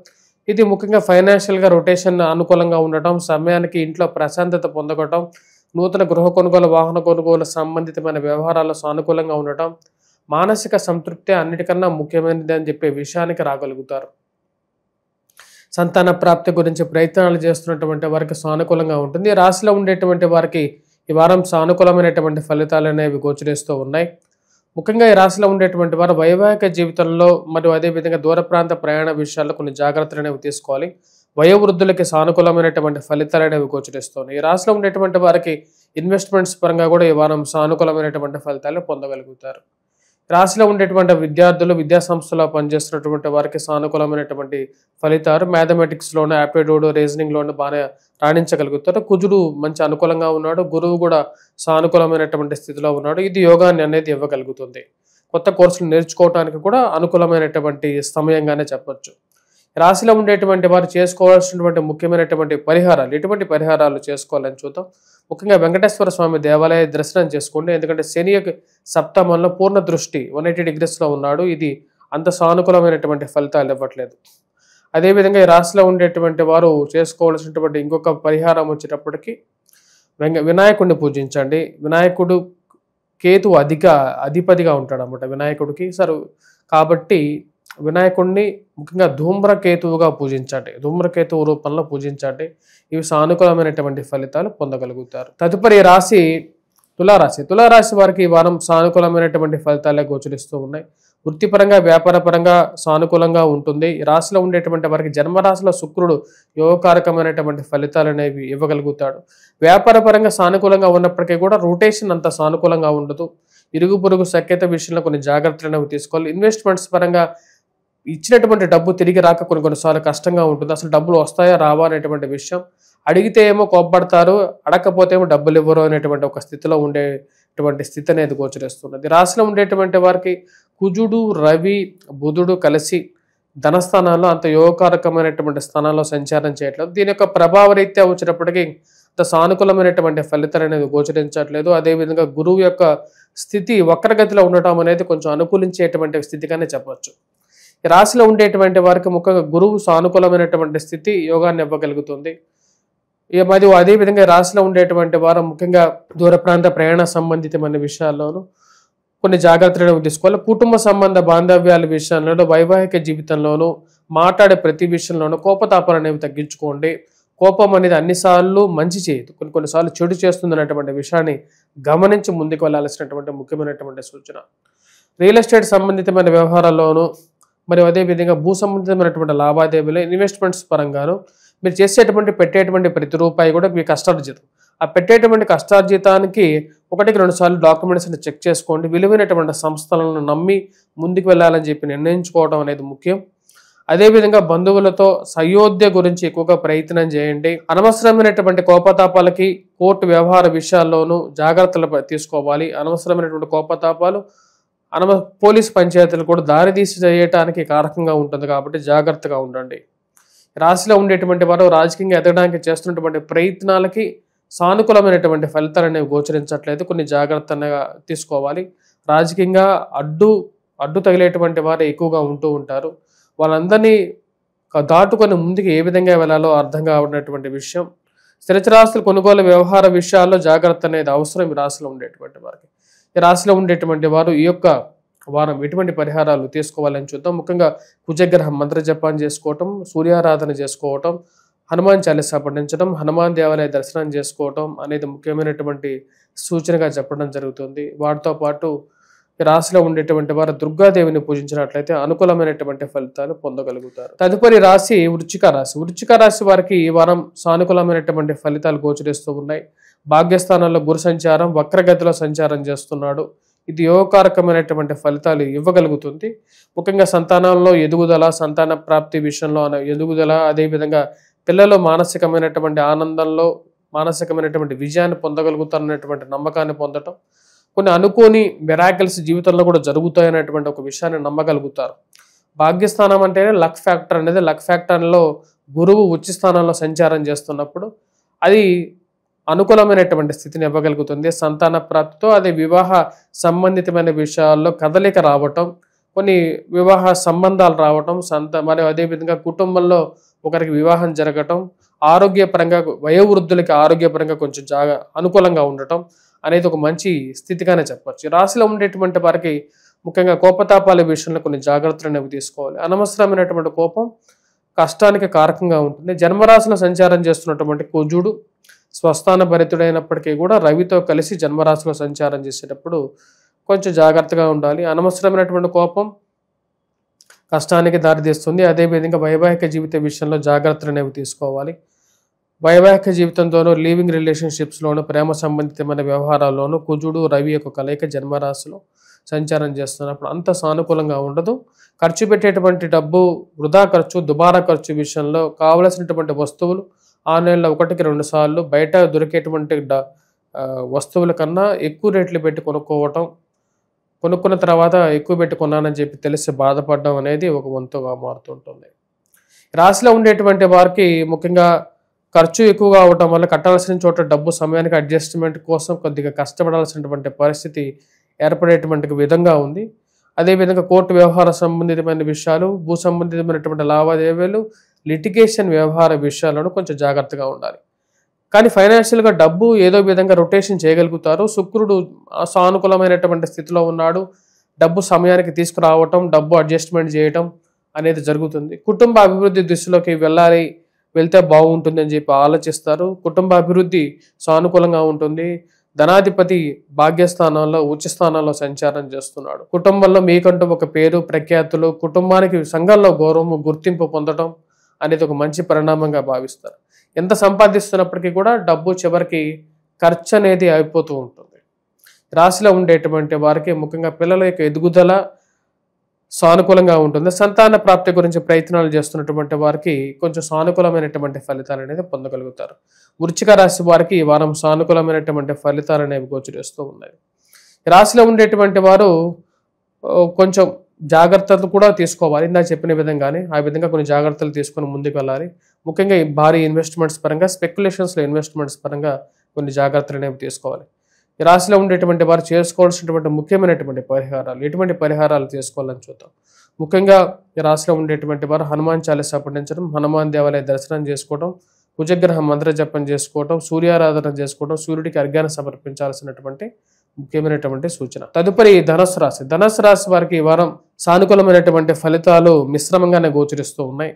ఇది ముఖ్యంగా ఫైనాన్షియల్గా రొటేషన్ అనుకూలంగా ఉండటం, సమయానికి ఇంట్లో ప్రశాంతత పొందగటం, నూతన గృహ కొనుగోలు, వాహన కొనుగోలు సంబంధితమైన వ్యవహారాల్లో సానుకూలంగా ఉండటం, మానసిక సంతృప్తి అన్నిటికన్నా ముఖ్యమైనది అని చెప్పే విషయానికి రాగలుగుతారు. సంతాన ప్రాప్తి గురించి ప్రయత్నాలు చేస్తున్నటువంటి వారికి సానుకూలంగా ఉంటుంది. రాశిలో ఉండేటువంటి వారికి ఈ వారం సానుకూలమైనటువంటి ఫలితాలు అనేవి గోచరిస్తూ ఉన్నాయి. ముఖ్యంగా ఈ రాశిలో ఉండేటువంటి వారు వైవాహిక జీవితంలో మరియు అదేవిధంగా దూర ప్రాంత ప్రయాణ విషయాల్లో కొన్ని జాగ్రత్తలు అనేవి తీసుకోవాలి. వయోవృద్ధులకి సానుకూలమైనటువంటి ఫలితాలు అనేవి గోచరిస్తున్నాయి. ఈ రాశిలో ఉండేటువంటి వారికి ఇన్వెస్ట్మెంట్స్ పరంగా కూడా ఈ వారం సానుకూలమైనటువంటి ఫలితాలు పొందగలుగుతారు. రాశిలో ఉండేటువంటి విద్యార్థులు, విద్యా సంస్థలో పనిచేస్తున్నటువంటి వారికి సానుకూలమైనటువంటి ఫలితాలు మ్యాథమెటిక్స్లోను, యాప్టిట్యూడ్, రీజనింగ్లోను బాగా రాణించగలుగుతారు. కుజుడు మంచి అనుకూలంగా ఉన్నాడు. గురువు కూడా సానుకూలమైనటువంటి స్థితిలో ఉన్నాడు. ఇది యోగాన్ని అనేది ఇవ్వగలుగుతుంది. కొత్త కోర్సులు నేర్చుకోవడానికి కూడా అనుకూలమైనటువంటి సమయంగానే చెప్పొచ్చు. రాశిలో ఉండేటువంటి వారు చేసుకోవాల్సినటువంటి ముఖ్యమైనటువంటి పరిహారాలు, ఎటువంటి పరిహారాలు చేసుకోవాలని చూద్దాం. ముఖ్యంగా వెంకటేశ్వర స్వామి దేవాలయ దర్శనం చేసుకోండి. ఎందుకంటే శని యొక్క సప్తమంలో పూర్ణ దృష్టి 180 డిగ్రీస్లో ఉన్నాడు. ఇది అంత సానుకూలమైనటువంటి ఫలితాలు ఇవ్వట్లేదు. అదేవిధంగా ఈ రాశిలో ఉండేటువంటి వారు చేసుకోవాల్సినటువంటి ఇంకొక పరిహారం వచ్చేటప్పటికి వినాయకుడిని పూజించండి. వినాయకుడు కేతు అధిపతిగా ఉంటాడు అన్నమాట వినాయకుడికి. కాబట్టి వినాయకుడిని ముఖ్యంగా ధూమ్రకేతువుగా పూజించండి. ధూమ్రకేతువు రూపంలో పూజించండి. ఇవి సానుకూలమైనటువంటి ఫలితాలు పొందగలుగుతారు. తదుపరి రాశి తులారాశి. తులారాశి వారికి ఈ వారం సానుకూలమైనటువంటి ఫలితాలే గోచరిస్తూ ఉన్నాయి. వృత్తిపరంగా, వ్యాపారపరంగా సానుకూలంగా ఉంటుంది. ఈ రాశిలో ఉండేటువంటి వారికి జన్మరాశిలో శుక్రుడు యోగకారకమైనటువంటి ఫలితాలు అనేవి ఇవ్వగలుగుతాడు. వ్యాపారపరంగా సానుకూలంగా ఉన్నప్పటికీ కూడా రొటేషన్ అంత సానుకూలంగా ఉండదు. ఇరుగు పొరుగు సఖ్యత విషయంలో కొన్ని జాగ్రత్తలు అనేవి తీసుకోవాలి. ఇన్వెస్ట్మెంట్స్ పరంగా ఇచ్చినటువంటి డబ్బు తిరిగి రాక కొన్నిసార్లు కష్టంగా ఉంటుంది. అసలు డబ్బులు వస్తాయా రావా అనేటువంటి విషయం. అడిగితే ఏమో కోప్పడతారు, అడగకపోతే ఏమో డబ్బులు ఇవ్వరు అనేటువంటి ఒక స్థితిలో ఉండేటువంటి స్థితి అనేది గోచరిస్తున్నది. రాశిలో ఉండేటువంటి వారికి కుజుడు, రవి, బుధుడు కలిసి ధనస్థానాల్లో అంత యోగకారకమైనటువంటి స్థానాల్లో సంచారం చేయట్లేదు. దీని యొక్క ప్రభావరీత్యా వచ్చినప్పటికీ అంత సానుకూలమైనటువంటి ఫలితాలు అనేది గోచరించట్లేదు. అదేవిధంగా గురువు యొక్క స్థితి వక్రగతిలో ఉండటం అనేది కొంచెం అనుకూలించేటువంటి స్థితిగానే చెప్పవచ్చు. ఈ రాశిలో ఉండేటువంటి వారికి ముఖ్యంగా గురువు సానుకూలమైనటువంటి స్థితి యోగాన్ని ఇవ్వగలుగుతుంది. మరియు అదేవిధంగా రాశిలో ఉండేటువంటి వారు ముఖ్యంగా దూర ప్రాంత ప్రయాణ సంబంధితమైన విషయాల్లోనూ కొన్ని జాగ్రత్తలను తీసుకోవాలి. కుటుంబ సంబంధ బాంధవ్యాల విషయంలోనూ, వైవాహిక జీవితంలోనూ, మాట్లాడే ప్రతి విషయంలోనూ కోపతాపాలు అనేవి తగ్గించుకోండి. కోపం అనేది అన్నిసార్లు మంచి చేయదు, కొన్నిసార్లు చెడు చేస్తుంది అనేటువంటి విషయాన్ని గమనించి ముందుకు వెళ్ళాల్సినటువంటి ముఖ్యమైనటువంటి సూచన. రియల్ ఎస్టేట్ సంబంధితమైన వ్యవహారాల్లోనూ మరియు అదేవిధంగా భూ సంబంధితమైనటువంటి లావాదేవీలు, ఇన్వెస్ట్మెంట్స్ పరంగాను మీరు పెట్టేటువంటి ప్రతి రూపాయి కూడా మీ కష్టార్జితం. ఆ పెట్టేటువంటి కష్టార్జితానికి 1-2 సార్లు డాక్యుమెంట్స్ని చెక్ చేసుకోండి. విలువైనటువంటి సంస్థలను నమ్మి ముందుకు వెళ్ళాలని చెప్పి నిర్ణయించుకోవడం అనేది ముఖ్యం. అదేవిధంగా బంధువులతో సయోధ్య గురించి ఎక్కువగా ప్రయత్నం చేయండి. అనవసరమైనటువంటి కోపతాపాలకి కోర్టు వ్యవహార విషయాల్లోనూ జాగ్రత్తలు తీసుకోవాలి. అనవసరమైనటువంటి కోపతాపాలు పోలీసు పంచాయతీలు కూడా దారితీసి చేయటానికి కారకంగా ఉంటుంది కాబట్టి జాగ్రత్తగా ఉండండి. రాశిలో ఉండేటువంటి వారు రాజకీయంగా ఎదగడానికి చేస్తున్నటువంటి ప్రయత్నాలకి సానుకూలమైనటువంటి ఫలితాలు అనేవి గోచరించట్లేదు. కొన్ని జాగ్రత్తగా తీసుకోవాలి. రాజకీయంగా అడ్డు అడ్డు తగిలేటువంటి వారు ఎక్కువగా ఉంటూ ఉంటారు. వాళ్ళందరినీ దాటుకొని ముందుకు ఏ విధంగా వెళ్ళాలో అర్థం కావనటువంటి విషయం. స్థిరచరాస్తుల కొనుగోలు వ్యవహార విషయాల్లో జాగ్రత్త అనేది అవసరం ఈ రాశిలో ఉండేటువంటి వారికి. ఈ రాశిలో ఉండేటువంటి వారు ఈ యొక్క వారం ఎటువంటి పరిహారాలు తీసుకోవాలని చూద్దాం. ముఖ్యంగా కుజగ్రహం మంత్ర జపం చేసుకోవటం, సూర్యారాధన చేసుకోవటం, హనుమాన్ చాలీసా పఠించడం, హనుమాన్ దేవాలయ దర్శనం చేసుకోవటం అనేది ముఖ్యమైనటువంటి సూచనగా చెప్పడం జరుగుతుంది. వాటితో పాటు ఈ రాశిలో ఉండేటువంటి వారు దుర్గాదేవిని పూజించినట్లయితే అనుకూలమైనటువంటి ఫలితాలు పొందగలుగుతారు. తదుపరి రాశి వృశ్చిక రాశి. వృశ్చిక రాశి వారికి ఈ వారం సానుకూలమైనటువంటి ఫలితాలు గోచరిస్తూ ఉన్నాయి. భాగ్యస్థానంలో గురు సంచారం వక్రగతిలో సంచారం చేస్తున్నాడు. ఇది యోగకారకమైనటువంటి ఫలితాలు ఇవ్వగలుగుతుంది. ముఖ్యంగా సంతానంలో ఎదుగుదల, సంతాన ప్రాప్తి విషయంలో ఎదుగుదల, అదేవిధంగా పిల్లలు మానసికమైనటువంటి ఆనందంలో మానసికమైనటువంటి విజయాన్ని పొందగలుగుతారనేటువంటి నమ్మకాన్ని పొందటం, కొన్ని అనుకోని మిరాకిల్స్ జీవితంలో కూడా జరుగుతాయనేటువంటి ఒక విషయాన్ని నమ్మగలుగుతారు. భాగ్యస్థానం అంటేనే లక్ ఫ్యాక్టర్ అనేది, లక్ ఫ్యాక్టర్లో గురువు ఉచ్ఛ స్థానంలో సంచారం చేస్తున్నప్పుడు అది అనుకూలమైనటువంటి స్థితిని ఇవ్వగలుగుతుంది. సంతాన ప్రాప్తితో అదే వివాహ సంబంధితమైన విషయాల్లో కదలిక రావటం, కొన్ని వివాహ సంబంధాలు రావటం, మరియు అదేవిధంగా కుటుంబంలో ఒకరికి వివాహం జరగటం, ఆరోగ్యపరంగా వయోవృద్ధులకి ఆరోగ్యపరంగా కొంచెం అనుకూలంగా ఉండటం అనేది ఒక మంచి స్థితిగానే చెప్పచ్చు. రాశిలో ఉండేటువంటి వారికి ముఖ్యంగా కోపతాపాల విషయంలో కొన్ని జాగ్రత్తలు అనేవి తీసుకోవాలి. అనవసరమైనటువంటి కోపం కష్టానికి కారకంగా ఉంటుంది. జన్మరాశిలో సంచారం చేస్తున్నటువంటి కుజుడు స్వస్థాన భరితుడైనప్పటికీ కూడా రవితో కలిసి జన్మరాశిలో సంచారం చేసేటప్పుడు కొంచెం జాగ్రత్తగా ఉండాలి. అనవసరమైనటువంటి కోపం కష్టానికి దారితీస్తుంది. అదేవిధంగా వైవాహిక జీవిత విషయంలో జాగ్రత్తలు అనేవి తీసుకోవాలి. వైవాహిక జీవితంతోనూ, లివింగ్ రిలేషన్షిప్స్లోనూ, ప్రేమ సంబంధితమైన వ్యవహారాల్లోనూ కుజుడు రవి యొక్క కలయిక జన్మరాశిలో సంచారం చేస్తున్నప్పుడు అంత సానుకూలంగా ఉండదు. ఖర్చు పెట్టేటువంటి డబ్బు వృధా ఖర్చు, దుబారా ఖర్చు విషయంలో కావలసినటువంటి వస్తువులు ఆన్లైన్లో 1-2 సార్లు బయట దొరికేటువంటి వస్తువుల కన్నా ఎక్కువ రేట్లు పెట్టి కొనుక్కోవటం, కొనుక్కున్న తర్వాత ఎక్కువ పెట్టి కొన్నానని చెప్పి తెలిసి బాధపడడం అనేది ఒక వంతుగా మారుతుంటుంది. రాశిలో ఉండేటువంటి వారికి ముఖ్యంగా ఖర్చు ఎక్కువగా అవటం వల్ల కట్టాల్సిన చోట డబ్బు సమయానికి అడ్జస్ట్మెంట్ కోసం కొద్దిగా కష్టపడాల్సినటువంటి పరిస్థితి ఏర్పడేటువంటి విధంగా ఉంది. అదేవిధంగా కోర్టు వ్యవహార సంబంధితమైన విషయాలు, భూ సంబంధితమైనటువంటి లావాదేవీలు, లిటిగేషన్ వ్యవహార విషయాలను కొంచెం జాగ్రత్తగా ఉండాలి. కానీ ఫైనాన్షియల్గా డబ్బు ఏదో విధంగా రొటేషన్ చేయగలుగుతారు. శుక్రుడు సానుకూలమైనటువంటి స్థితిలో ఉన్నాడు. డబ్బు సమయానికి తీసుకురావటం, డబ్బు అడ్జస్ట్మెంట్ చేయటం అనేది జరుగుతుంది. కుటుంబ అభివృద్ధి దిశలోకి వెళ్తే బాగుంటుంది అని చెప్పి ఆలోచిస్తారు. కుటుంబ అభివృద్ధి సానుకూలంగా ఉంటుంది. ధనాధిపతి భాగ్యస్థానంలో ఉచ్చ స్థానంలో సంచారం చేస్తున్నాడు. కుటుంబంలో మీకంటూ ఒక పేరు ప్రఖ్యాతులు, కుటుంబానికి సంఘంలో గౌరవం గుర్తింపు పొందడం అనేది ఒక మంచి పరిణామంగా భావిస్తారు. ఎంత సంపాదిస్తున్నప్పటికీ కూడా డబ్బు చివరికి ఖర్చు అనేది అయిపోతూ ఉంటుంది. రాశిలో ఉండేటువంటి వారికి ముఖ్యంగా పిల్లల యొక్క ఎదుగుదల సానుకూలంగా ఉంటుంది. సంతాన ప్రాప్తి గురించి ప్రయత్నాలు చేస్తున్నటువంటి వారికి కొంచెం సానుకూలమైనటువంటి ఫలితాలు అనేది పొందగలుగుతారు. వృశ్చిక రాశి వారికి ఈ వారం సానుకూలమైనటువంటి ఫలితాలు అనేవి గోచరిస్తూ ఉన్నాయి. రాశిలో ఉండేటువంటి వారు కొంచెం జాగ్రత్తలు కూడా తీసుకోవాలి. ఇందాక చెప్పిన విధంగానే ఆ విధంగా కొన్ని జాగ్రత్తలు తీసుకొని ముందుకు వెళ్ళాలి. ముఖ్యంగా ఈ భారీ ఇన్వెస్ట్మెంట్స్ పరంగా, స్పెక్యులేషన్స్లో ఇన్వెస్ట్మెంట్స్ పరంగా కొన్ని జాగ్రత్తలు అనేవి తీసుకోవాలి. ఈ రాశిలో ఉండేటువంటి వారు చేసుకోవాల్సినటువంటి ముఖ్యమైనటువంటి పరిహారాలు, ఎటువంటి పరిహారాలు చేసుకోవాలని చూద్దాం. ముఖ్యంగా ఈ రాశిలో ఉండేటువంటి వారు హనుమాన్ చాలీసా పఠించడం, హనుమాన్ దేవాలయ దర్శనం చేసుకోవడం, కుజగ్రహం మంత్ర జపం చేసుకోవడం, సూర్యారాధన చేసుకోవడం, సూర్యుడికి అర్ఘ్యాన్ని సమర్పించాల్సినటువంటి ముఖ్యమైనటువంటి సూచన. తదుపరి ధనుస్సు రాశి. ధనుస్సు రాశి వారికి ఈ వారం సానుకూలమైనటువంటి ఫలితాలు మిశ్రమంగానే గోచరిస్తూ ఉన్నాయి.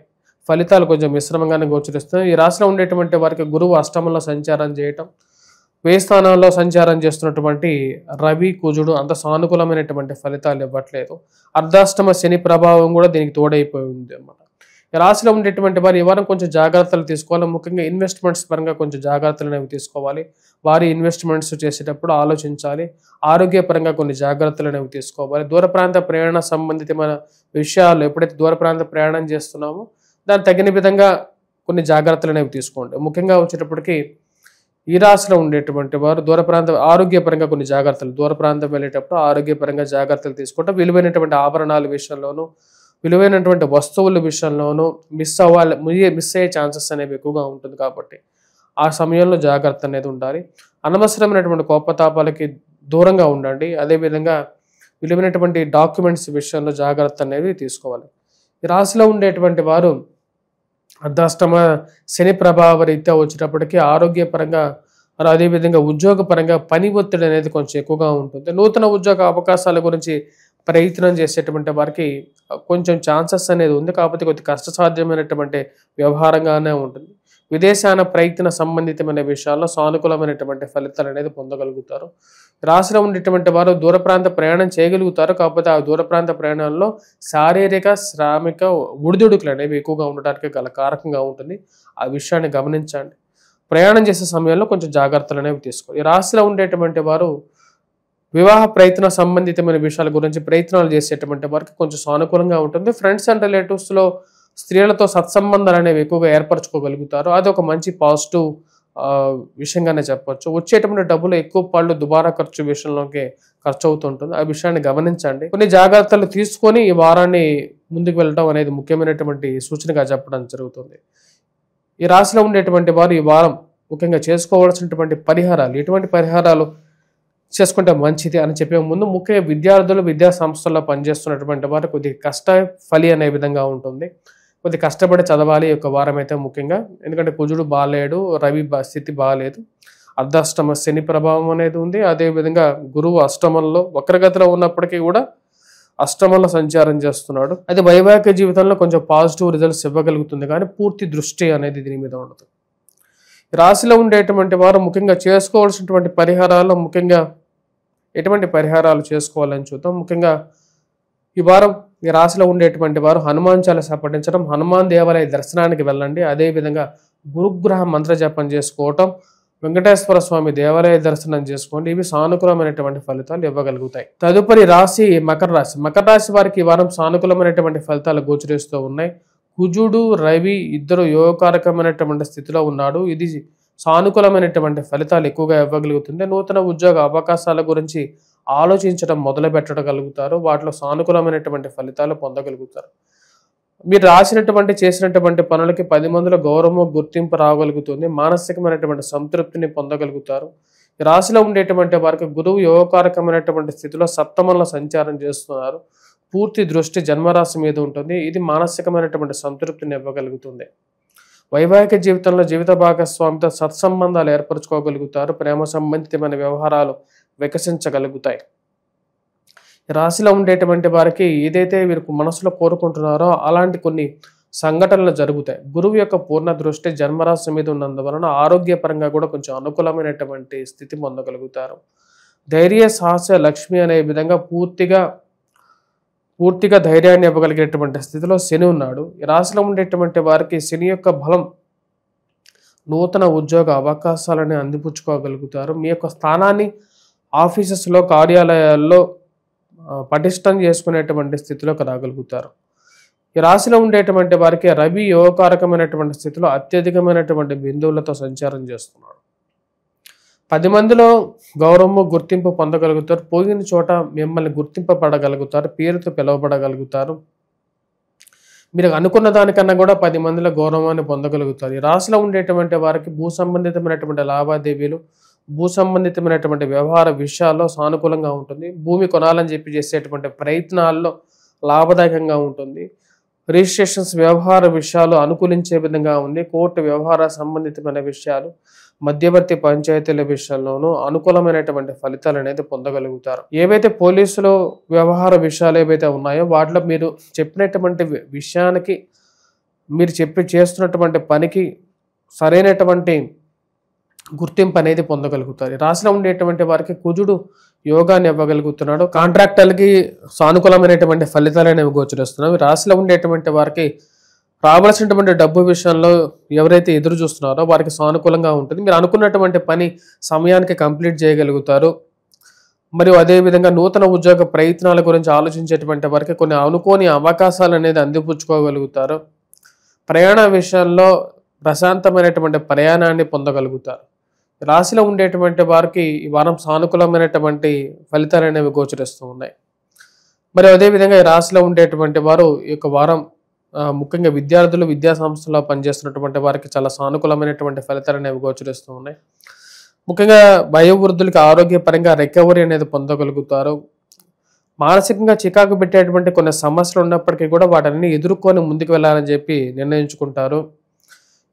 ఫలితాలు కొంచెం మిశ్రమంగానే గోచరిస్తున్నాయి. ఈ రాశిలో ఉండేటువంటి వారికి గురువు అష్టమంలో సంచారం చేయటం, వ్యయ స్థానంలో సంచారం చేస్తున్నటువంటి రవి కుజుడు అంత సానుకూలమైనటువంటి ఫలితాలు ఇవ్వట్లేదు. అర్ధాష్టమ శని ప్రభావం కూడా దీనికి తోడైపోయి ఉంది అన్నమాట. రాశిలో ఉండేటువంటి వారు ఈ వారం కొంచెం జాగ్రత్తలు తీసుకోవాలి. ముఖ్యంగా ఇన్వెస్ట్మెంట్స్ పరంగా కొంచెం జాగ్రత్తలు అనేవి తీసుకోవాలి. వారి ఇన్వెస్ట్మెంట్స్ చేసేటప్పుడు ఆలోచించాలి. ఆరోగ్యపరంగా కొన్ని జాగ్రత్తలు అనేవి తీసుకోవాలి. దూర ప్రాంత ప్రయాణ సంబంధితమైన విషయాలు ఎప్పుడైతే దూర ప్రాంత ప్రయాణం చేస్తున్నామో దానికి తగిన విధంగా కొన్ని జాగ్రత్తలు అనేవి తీసుకోండి. ముఖ్యంగా వచ్చేటప్పటికి ఈ రాశిలో ఉండేటువంటి వారు దూర ప్రాంత ఆరోగ్యపరంగా కొన్ని జాగ్రత్తలు, దూర ప్రాంతం వెళ్ళేటప్పుడు ఆరోగ్యపరంగా జాగ్రత్తలు తీసుకుంటాం. విలువైనటువంటి ఆభరణాల విషయంలోనూ, విలువైనటువంటి వస్తువుల విషయంలోనూ మిస్ అయ్యే ఛాన్సెస్ అనేవి ఎక్కువగా ఉంటుంది. కాబట్టి ఆ సమయంలో జాగ్రత్త అనేది ఉండాలి. అనవసరమైనటువంటి కోపతాపాలకి దూరంగా ఉండండి. అదేవిధంగా విలువైనటువంటి డాక్యుమెంట్స్ విషయంలో జాగ్రత్త అనేవి తీసుకోవాలి. ఈ రాశిలో ఉండేటువంటి వారు అర్ధాష్టమ శని ప్రభావ రీత్యా వచ్చేటప్పటికీ ఆరోగ్యపరంగా అదేవిధంగా ఉద్యోగపరంగా పని ఒత్తిడి అనేది కొంచెం ఎక్కువగా ఉంటుంది. నూతన ఉద్యోగ అవకాశాల గురించి ప్రయత్నం చేసేటువంటి వారికి కొంచెం ఛాన్సెస్ అనేది ఉంది, కాకపోతే కొద్ది కష్టసాధ్యమైనటువంటి వ్యవహారంగానే ఉంటుంది. విదేశాన ప్రయత్న సంబంధితమైన విషయాల్లో సానుకూలమైనటువంటి ఫలితాలు అనేది పొందగలుగుతారు. రాశిలో ఉండేటువంటి వారు దూర ప్రాంత ప్రయాణం చేయగలుగుతారు, కాకపోతే ఆ దూర ప్రాంత ప్రయాణంలో శారీరక శ్రామిక ఒడిదుడుకులు అనేవి ఎక్కువగా ఉండడానికి గల కారకంగా ఉంటుంది. ఆ విషయాన్ని గమనించండి. ప్రయాణం చేసే సమయంలో కొంచెం జాగ్రత్తలు అనేవి తీసుకోవాలి. ఈ రాశిలో ఉండేటువంటి వారు వివాహ ప్రయత్న సంబంధితమైన విషయాల గురించి ప్రయత్నాలు చేసేటువంటి వారికి కొంచెం సానుకూలంగా ఉంటుంది. ఫ్రెండ్స్ అండ్ రిలేటివ్స్లో స్త్రీలతో సత్సంబంధాలు అనేవి ఎక్కువగా ఏర్పరచుకోగలుగుతారు. అది ఒక మంచి పాజిటివ్ విషయంగానే చెప్పొచ్చు. వచ్చేటువంటి డబ్బులు ఎక్కువ పళ్ళు దుబారా ఖర్చు విషయంలోకి ఖర్చు అవుతుంటుంది. ఆ విషయాన్ని గమనించండి. కొన్ని జాగ్రత్తలు తీసుకొని ఈ వారాన్ని ముందుకు వెళ్ళడం అనేది ముఖ్యమైనటువంటి సూచనగా చెప్పడం జరుగుతుంది. ఈ రాశిలో ఉండేటువంటి వారు ఈ వారం ముఖ్యంగా చేసుకోవాల్సినటువంటి పరిహారాలు, ఎటువంటి పరిహారాలు చేసుకుంటే మంచిది అని చెప్పే ముందు ముఖ్యంగా విద్యార్థులు విద్యా సంస్థల్లో పనిచేస్తున్నటువంటి వారు కొద్దిగా కష్ట ఫలి అనే విధంగా ఉంటుంది. కొద్ది కష్టపడి చదవాలి ఈ యొక్క వారం అయితే ముఖ్యంగా. ఎందుకంటే కుజుడు బాగాలేడు, రవి స్థితి బాగాలేదు, అర్ధాష్టమ శని ప్రభావం అనేది ఉంది. అదేవిధంగా గురువు అష్టమంలో వక్రగతిలో ఉన్నప్పటికీ కూడా అష్టమంలో సంచారం చేస్తున్నాడు. అది వైవాహిక జీవితంలో కొంచెం పాజిటివ్ రిజల్ట్స్ ఇవ్వగలుగుతుంది, కానీ పూర్తి దృష్టి అనేది దీని మీద ఉండదు. రాశిలో ఉండేటువంటి వారు ముఖ్యంగా చేసుకోవాల్సినటువంటి పరిహారాలు, ముఖ్యంగా ఎటువంటి పరిహారాలు చేసుకోవాలని చూద్దాం. ముఖ్యంగా ఈ వారం ఈ రాశిలో ఉండేటువంటి వారు హనుమాన్ చాలీసా పఠించడం, హనుమాన్ దేవాలయ దర్శనానికి వెళ్ళండి. అదేవిధంగా గురుగ్రహ మంత్ర జపం చేసుకోవటం, వెంకటేశ్వర స్వామి దేవాలయ దర్శనం చేసుకోండి. ఇవి సానుకూలమైనటువంటి ఫలితాలు ఇవ్వగలుగుతాయి. తదుపరి రాశి మకర రాశి. మకర రాశి వారికి ఈ వారం సానుకూలమైనటువంటి ఫలితాలు గోచరిస్తూ ఉన్నాయి. కుజుడు రవి ఇద్దరు యోగకారకమైనటువంటి స్థితిలో ఉన్నాడు. ఇది సానుకూలమైనటువంటి ఫలితాలు ఎక్కువగా ఇవ్వగలుగుతుంది. నూతన ఉద్యోగ అవకాశాల గురించి ఆలోచించడం మొదలు పెట్టగలుగుతారు. వాటిలో సానుకూలమైనటువంటి ఫలితాలు పొందగలుగుతారు. మీరు రాసినటువంటి చేసినటువంటి పనులకి 10 మందిలో గౌరవం గుర్తింపు రాగలుగుతుంది. మానసికమైనటువంటి సంతృప్తిని పొందగలుగుతారు. రాశిలో ఉండేటువంటి వారికి గురువు యోగకారకమైనటువంటి స్థితిలో సప్తమంలో సంచారం చేస్తున్నారు. పూర్తి దృష్టి జన్మరాశి మీద ఉంటుంది. ఇది మానసికమైనటువంటి సంతృప్తిని ఇవ్వగలుగుతుంది. వైవాహిక జీవితంలో జీవిత భాగస్వామితో సత్సంబంధాలు ఏర్పరచుకోగలుగుతారు. ప్రేమ సంబంధితమైన వ్యవహారాలు వికసించగలుగుతాయి. రాశిలో ఉండేటువంటి వారికి ఏదైతే వీరు మనసులో కోరుకుంటున్నారో అలాంటి కొన్ని సంఘటనలు జరుగుతాయి. గురువు యొక్క పూర్ణ దృష్టి జన్మరాశి మీద ఉన్నందువలన ఆరోగ్యపరంగా కూడా కొంచెం అనుకూలమైనటువంటి స్థితి పొందగలుగుతారు. ధైర్య సాహస లక్ష్మి అనే విధంగా పూర్తిగా ధైర్యాన్ని ఇవ్వగలిగేటువంటి స్థితిలో శని ఉన్నాడు. ఈ రాశిలో ఉండేటువంటి వారికి శని యొక్క బలం నూతన ఉద్యోగ అవకాశాలని అందిపుచ్చుకోగలుగుతారు. మీ యొక్క స్థానాన్ని ఆఫీసెస్లో కార్యాలయాల్లో పటిష్టం చేసుకునేటువంటి స్థితిలోకి రాగలుగుతారు. ఈ రాశిలో ఉండేటువంటి వారికి రవి యోగకారకమైనటువంటి స్థితిలో అత్యధికమైనటువంటి బిందువులతో సంచారం చేస్తున్నాడు. 10 మందిలో గౌరవము గుర్తింపు పొందగలుగుతారు. పోయిన చోట మిమ్మల్ని గుర్తింపబడగలుగుతారు, పేరుతో పిలువబడగలుగుతారు. మీరు అనుకున్న దానికన్నా కూడా 10 మందిలో గౌరవాన్ని పొందగలుగుతారు. ఈ రాశిలో ఉండేటువంటి వారికి భూ సంబంధితమైనటువంటి లావాదేవీలు, భూ సంబంధితమైనటువంటి వ్యవహార విషయాల్లో సానుకూలంగా ఉంటుంది. భూమి కొనాలని చెప్పి చేసేటువంటి ప్రయత్నాల్లో లాభదాయకంగా ఉంటుంది. రిజిస్ట్రేషన్స్ వ్యవహార విషయాలు అనుకూలించే విధంగా ఉంది. కోర్టు వ్యవహార సంబంధితమైన విషయాలు, మధ్యవర్తి పంచాయతీల విషయంలోనూ అనుకూలమైనటువంటి ఫలితాలు అనేది పొందగలుగుతారు. ఏవైతే పోలీసులు వ్యవహార విషయాలు ఏవైతే ఉన్నాయో వాటిలో మీరు చెప్పినటువంటి విషయానికి, మీరు చేస్తున్నటువంటి పనికి సరైనటువంటి గుర్తింపు అనేది పొందగలుగుతారు. రాశిలో ఉండేటువంటి వారికి కుజుడు యోగాన్ని ఇవ్వగలుగుతున్నాడు. కాంట్రాక్టర్లకి సానుకూలమైనటువంటి ఫలితాలు అనేవి గోచరిస్తున్నాయి. రాశిలో ఉండేటువంటి వారికి రావాల్సినటువంటి డబ్బు విషయంలో ఎవరైతే ఎదురు చూస్తున్నారో వారికి సానుకూలంగా ఉంటుంది. మీరు అనుకున్నటువంటి పని సమయానికి కంప్లీట్ చేయగలుగుతారు. మరియు అదేవిధంగా నూతన ఉద్యోగ ప్రయత్నాల గురించి ఆలోచించేటువంటి వారికి కొన్ని అనుకోని అవకాశాలు అనేది అందిపుచ్చుకోగలుగుతారు. ప్రయాణ విషయంలో ప్రశాంతమైనటువంటి ప్రయాణాన్ని పొందగలుగుతారు. రాశిలో ఉండేటువంటి వారికి ఈ వారం సానుకూలమైనటువంటి ఫలితాలు అనేవి గోచరిస్తూ ఉన్నాయి. మరి అదేవిధంగా ఈ రాశిలో ఉండేటువంటి వారు ఈ యొక్క వారం ముఖ్యంగా విద్యార్థులు విద్యా సంస్థలో పనిచేస్తున్నటువంటి వారికి చాలా సానుకూలమైనటువంటి ఫలితాలు అనేవి గోచరిస్తూ ఉన్నాయి. ముఖ్యంగా వయోవృద్ధులకి ఆరోగ్యపరంగా రికవరీ అనేది పొందగలుగుతారు. మానసికంగా చికాకు పెట్టేటువంటి కొన్ని సమస్యలు ఉన్నప్పటికీ కూడా వాటన్ని ఎదుర్కొని ముందుకు వెళ్ళాలని చెప్పి నిర్ణయించుకుంటారు.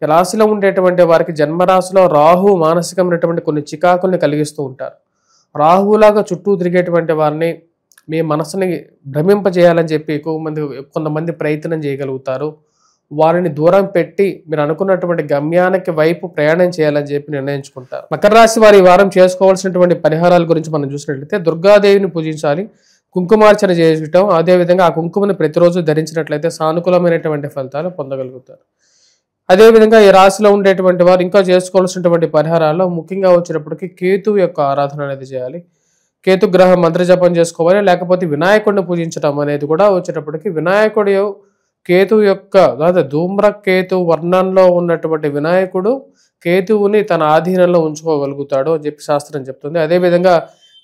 ఈ రాశిలో ఉండేటువంటి వారికి జన్మరాశిలో రాహు మానసికమైనటువంటి కొన్ని చికాకుల్ని కలిగిస్తూ ఉంటారు. రాహులాగా చుట్టూ తిరిగేటువంటి వారిని మీ మనసుని భ్రమింపజేయాలని చెప్పి కొంతమంది ప్రయత్నం చేయగలుగుతారు. వారిని దూరం పెట్టి మీరు అనుకున్నటువంటి గమ్యానికి వైపు ప్రయాణం చేయాలని చెప్పి నిర్ణయించుకుంటారు. మకర రాశి వారి ఈ వారం చేసుకోవాల్సినటువంటి పరిహారాల గురించి మనం చూసినట్లయితే దుర్గాదేవిని పూజించాలి, కుంకుమార్చన చేయటం, అదేవిధంగా ఆ కుంకుమని ప్రతిరోజు ధరించినట్లయితే సానుకూలమైనటువంటి ఫలితాలు పొందగలుగుతారు. అదేవిధంగా ఈ రాశిలో ఉండేటువంటి వారు ఇంకా చేసుకోవాల్సినటువంటి పరిహారాల్లో ముఖ్యంగా వచ్చేటప్పటికి కేతు యొక్క ఆరాధన అనేది చేయాలి. కేతు గ్రహ మంత్ర జపం చేసుకోవాలి, లేకపోతే వినాయకుడిని పూజించడం అనేది కూడా వచ్చేటప్పటికి వినాయకుడు కేతు యొక్క ధూమ్రకేతు వర్ణంలో ఉన్నటువంటి వినాయకుడు కేతువుని తన ఆధీనంలో ఉంచుకోగలుగుతాడు అని చెప్పి శాస్త్రం చెప్తుంది. అదేవిధంగా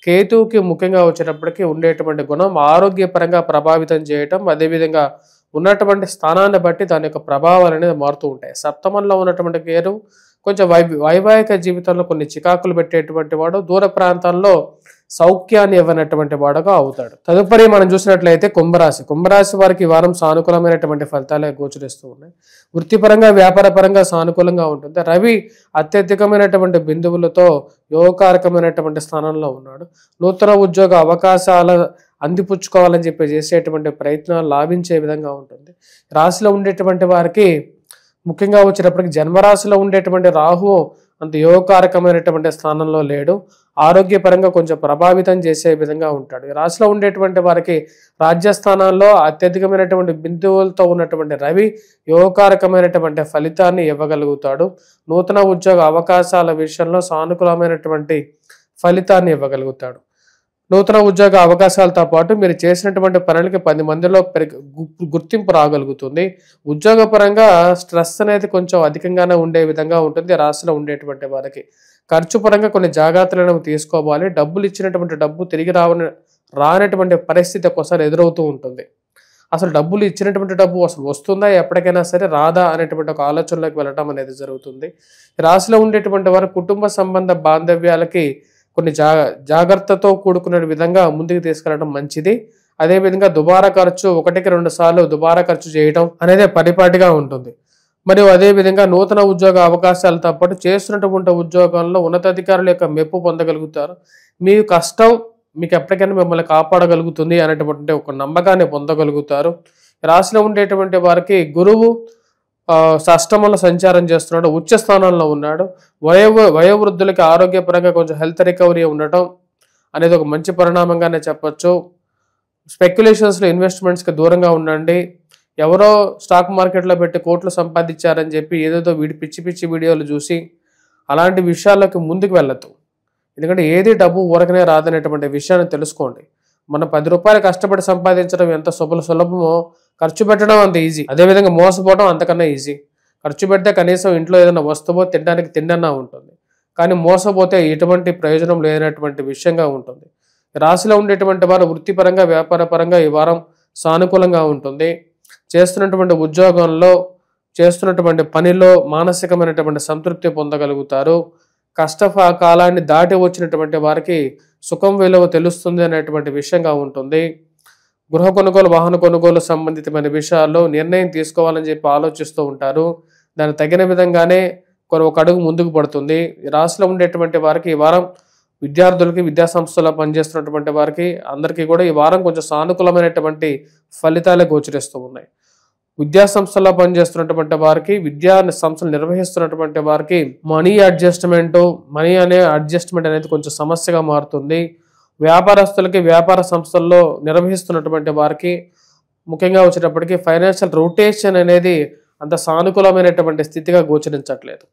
కేతువుకి ముఖ్యంగా వచ్చేటప్పటికి ఉండేటువంటి గుణం ఆరోగ్యపరంగా ప్రభావితం చేయటం, అదేవిధంగా ఉన్నటువంటి స్థానాన్ని బట్టి దాని యొక్క ప్రభావాలు అనేది మారుతూ ఉంటాయి. సప్తమంలో ఉన్నటువంటి కేతు కొంచెం వైవాహిక జీవితంలో కొన్ని చికాకులు పెట్టేటువంటి వాడు, దూర ప్రాంతాల్లో సౌఖ్యాన్ని ఇవ్వనటువంటి వాడుగా అవుతాడు. తదుపరి మనం చూసినట్లయితే కుంభరాశి వారికి ఈ వారం సానుకూలమైనటువంటి ఫలితాలే గోచరిస్తూ ఉన్నాయి. వృత్తిపరంగా వ్యాపారపరంగా సానుకూలంగా ఉంటుంది. రవి అత్యధికమైనటువంటి బిందువులతో యోగకారకమైనటువంటి స్థానంలో ఉన్నాడు. నూతన ఉద్యోగ అవకాశాల అందిపుచ్చుకోవాలని చెప్పి చేసేటువంటి ప్రయత్నాలు లాభించే విధంగా ఉంటుంది. రాశిలో ఉండేటువంటి వారికి ముఖ్యంగా వచ్చేటప్పటికి జన్మరాశిలో ఉండేటువంటి రాహు అంత యోగకారకమైనటువంటి స్థానంలో లేడు. ఆరోగ్యపరంగా కొంచెం ప్రభావితం చేసే విధంగా ఉంటాడు. ఈ రాశిలో ఉండేటువంటి వారికి రాజ్యస్థానాల్లో అత్యధికమైనటువంటి బిందువులతో ఉన్నటువంటి రవి యోగకారకమైనటువంటి ఫలితాన్ని ఇవ్వగలుగుతాడు. నూతన ఉద్యోగ అవకాశాల విషయంలో సానుకూలమైనటువంటి ఫలితాన్ని ఇవ్వగలుగుతాడు. నూతన ఉద్యోగ అవకాశాలతో పాటు మీరు చేసినటువంటి పనులకి 10 మందిలో గుర్తింపు రాగలుగుతుంది. ఉద్యోగపరంగా స్ట్రెస్ అనేది కొంచెం అధికంగానే ఉండే విధంగా ఉంటుంది. రాశిలో ఉండేటువంటి వారికి ఖర్చు పరంగా కొన్ని జాగ్రత్తలను తీసుకోవాలి. డబ్బులు ఇచ్చినటువంటి డబ్బు తిరిగి రానటువంటి పరిస్థితి ఒక్కోసారి ఎదురవుతూ ఉంటుంది. అసలు డబ్బులు ఇచ్చినటువంటి డబ్బు అసలు వస్తుందా, ఎప్పటికైనా సరే రాదా అనేటువంటి ఒక ఆలోచనలోకి వెళ్ళడం అనేది జరుగుతుంది. రాశిలో ఉండేటువంటి వారు కుటుంబ సంబంధ బాంధవ్యాలకి కొన్ని జాగ్రత్తతో కూడుకునే విధంగా ముందుకు తీసుకెళ్లడం మంచిది. అదేవిధంగా దుబారా ఖర్చు 1-2 సార్లు దుబారా ఖర్చు చేయడం అనేది పరిపాటిగా ఉంటుంది. మరియు అదేవిధంగా నూతన ఉద్యోగ అవకాశాలతో పాటు చేస్తున్నటువంటి ఉద్యోగాల్లో ఉన్నతాధికారుల యొక్క మెప్పు పొందగలుగుతారు. మీ కష్టం మీకు ఎప్పటికైనా మిమ్మల్ని కాపాడగలుగుతుంది అనేటువంటి ఒక నమ్మకాన్ని పొందగలుగుతారు. రాశిలో ఉండేటువంటి వారికి గురువు అష్టమంలో సంచారం చేస్తున్నాడు, ఉచ్చ స్థానంలో ఉన్నాడు. వయోవృద్ధులకి ఆరోగ్యపరంగా కొంచెం హెల్త్ రికవరీ ఉండటం అనేది ఒక మంచి పరిణామంగానే చెప్పచ్చు. స్పెక్యులేషన్స్లో ఇన్వెస్ట్మెంట్స్కి దూరంగా ఉండండి. ఎవరో స్టాక్ మార్కెట్లో పెట్టి కోట్లు సంపాదించారని చెప్పి ఏదేదో పిచ్చి వీడియోలు చూసి అలాంటి విషయాలకు ముందుకు వెళ్ళద్దు. ఎందుకంటే ఏది డబ్బు ఊరకనే రాదనేటువంటి విషయాన్ని తెలుసుకోండి. మనం 10 రూపాయలు కష్టపడి సంపాదించడం ఎంత సులభమో ఖర్చు పెట్టడం అంత ఈజీ. అదేవిధంగా మోసపోవడం అంతకన్నా ఈజీ. ఖర్చు పెడితే కనీసం ఇంట్లో ఏదైనా వస్తువో తినడానికి తిండన్నా ఉంటుంది, కానీ మోసపోతే ఎటువంటి ప్రయోజనం లేనటువంటి విషయంగా ఉంటుంది. రాశిలో ఉండేటువంటి వారు వృత్తిపరంగా వ్యాపారపరంగా ఈ వారం సానుకూలంగా ఉంటుంది. చేస్తున్నటువంటి ఉద్యోగంలో చేస్తున్నటువంటి పనిలో మానసికమైనటువంటి సంతృప్తి పొందగలుగుతారు. కష్టకాలాన్ని దాటి వచ్చినటువంటి వారికి సుఖం విలువ తెలుస్తుంది అనేటువంటి విషయంగా ఉంటుంది. గృహ కొనుగోలు, వాహన కొనుగోలు సంబంధితమైన విషయాల్లో నిర్ణయం తీసుకోవాలని చెప్పి ఆలోచిస్తూ ఉంటారు. దానికి తగిన విధంగానే ఒక అడుగు ముందుకు పడుతుంది. రాశిలో ఉండేటువంటి వారికి ఈ వారం విద్యార్థులకి, విద్యాసంస్థలో పనిచేస్తున్నటువంటి వారికి అందరికీ కూడా ఈ వారం కొంచెం సానుకూలమైనటువంటి ఫలితాలే గోచరిస్తూ ఉన్నాయి. విద్యాసంస్థల్లో పనిచేస్తున్నటువంటి వారికి, విద్యా సంస్థలు నిర్వహిస్తున్నటువంటి వారికి మనీ అడ్జస్ట్మెంట్ అనేది కొంచెం సమస్యగా మారుతుంది. వ్యాపారస్తులకి, వ్యాపార సంస్థల్లో నిర్వహిస్తున్నటువంటి వారికి ముఖ్యంగా వచ్చేటప్పటికి ఫైనాన్షియల్ రొటేషన్ అనేది అంత సానుకూలమైనటువంటి స్థితిగా గోచరించట్లేదు.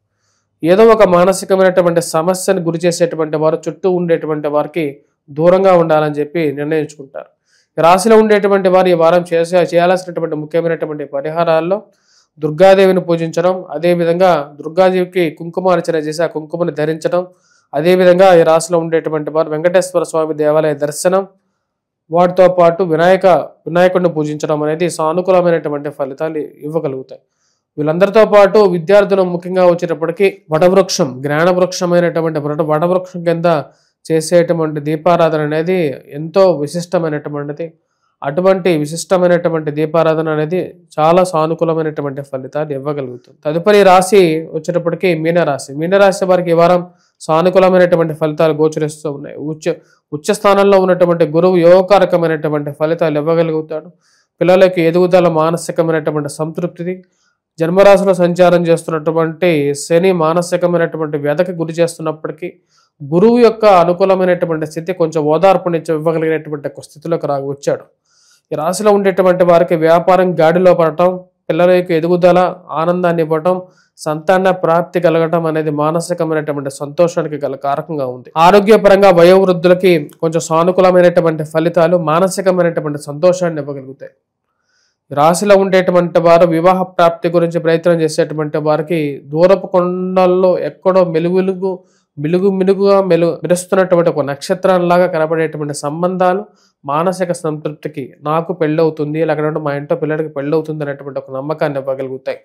ఏదో ఒక మానసికమైనటువంటి సమస్యను గురి చేసేటువంటి వారు చుట్టూ ఉండేటువంటి వారికి దూరంగా ఉండాలని చెప్పి నిర్ణయించుకుంటారు. రాశిలో ఉండేటువంటి వారు ఈ వారం చేయాల్సినటువంటి ముఖ్యమైనటువంటి పరిహారాల్లో దుర్గాదేవిని పూజించడం, అదేవిధంగా దుర్గాదేవికి కుంకుమార్చన చేసి ఆ కుంకుమని ధరించడం, అదేవిధంగా ఈ రాశిలో ఉండేటువంటి వారు వెంకటేశ్వర స్వామి దేవాలయ దర్శనం, వాటితో పాటు వినాయకుడిని పూజించడం అనేది సానుకూలమైనటువంటి ఫలితాలు ఇవ్వగలుగుతాయి. వీళ్ళందరితో పాటు విద్యార్థులు ముఖ్యంగా వచ్చేటప్పటికి వటవృక్షం, జ్ఞానవృక్షమైనటువంటి వటవృక్షం కింద చేసేటువంటి దీపారాధన అనేది ఎంతో విశిష్టమైనటువంటిది. అటువంటి విశిష్టమైనటువంటి దీపారాధన అనేది చాలా సానుకూలమైనటువంటి ఫలితాలు ఇవ్వగలుగుతుంది. తదుపరి రాశి వచ్చేటప్పటికి మీనరాశి. మీనరాశి వారికి ఈ వారం సానుకూలమైనటువంటి ఫలితాలు గోచరిస్తూ ఉన్నాయి. ఉచ్చ స్థానంలో ఉన్నటువంటి గురువు యోగకారకమైనటువంటి ఫలితాలు ఇవ్వగలుగుతాడు. పిల్లలకి ఎదుగుదల, మానసికమైనటువంటి సంతృప్తి. జన్మరాశిలో సంచారం చేస్తున్నటువంటి శని మానసికమైనటువంటి వ్యధకి గురి చేస్తున్నప్పటికీ గురువు యొక్క అనుకూలమైనటువంటి స్థితి కొంచెం ఓదార్పునిచ్చి ఇవ్వగలిగినటువంటి ఒక స్థితిలోకి వచ్చాడు. ఈ రాశిలో ఉండేటువంటి వారికి వ్యాపారం గాడిలో పడటం, పిల్లల యొక్క ఎదుగుదల, ఆనందాన్ని ఇవ్వటం, సంతాన ప్రాప్తి కలగటం అనేది మానసికమైనటువంటి సంతోషానికి గల కారకంగా ఉంది. ఆరోగ్యపరంగా వయోవృద్ధులకి కొంచెం సానుకూలమైనటువంటి ఫలితాలు, మానసికమైనటువంటి సంతోషాన్ని ఇవ్వగలుగుతాయి. రాశిలో ఉండేటువంటి వారు వివాహ ప్రాప్తి గురించి ప్రయత్నం చేసేటువంటి వారికి దూరపు కొండల్లో ఎక్కడో మిలుగుగా మెరుస్తున్నటువంటి ఒక నక్షత్రంలాగా కనబడేటువంటి సంబంధాలు మానసిక సంతృప్తికి, నాకు పెళ్ళవుతుంది, లేకపోతే మా ఇంట్లో పిల్లలకి పెళ్ళవుతుంది అనేటువంటి ఒక నమ్మకాన్ని ఇవ్వగలుగుతాయి.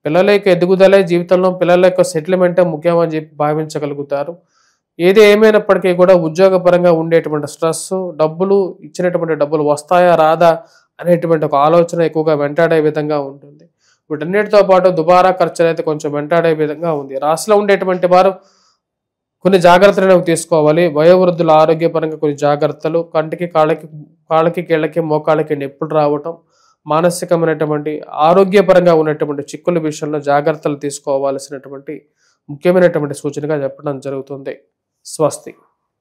పిల్లల యొక్క ఎదుగుదలే జీవితంలో పిల్లల యొక్క సెటిల్మెంటే ముఖ్యమని చెప్పి భావించగలుగుతారు. ఏది ఏమైనప్పటికీ కూడా ఉద్యోగపరంగా ఉండేటువంటి స్ట్రెస్, ఇచ్చినటువంటి డబ్బులు వస్తాయా రాదా అనేటువంటి ఒక ఆలోచన ఎక్కువగా వెంటాడే విధంగా ఉంటుంది. వీటన్నిటితో పాటు దుబారా ఖర్చులు అయితే కొంచెం వెంటాడే విధంగా ఉంది. రాశిలో ఉండేటువంటి వారు కొన్ని జాగ్రత్తలను తీసుకోవాలి. వయోవృద్ధుల ఆరోగ్యపరంగా కొన్ని జాగ్రత్తలు, కంటికి, కాళ్ళకి కీళ్ళకి, మోకాళ్ళకి నొప్పులు రావటం, మానసికమైనటువంటి ఆరోగ్యపరంగా ఉన్నటువంటి చిక్కుల విషయంలో జాగ్రత్తలు తీసుకోవాల్సినటువంటి ముఖ్యమైనటువంటి సూచనగా చెప్పడం జరుగుతుంది. స్వస్తి.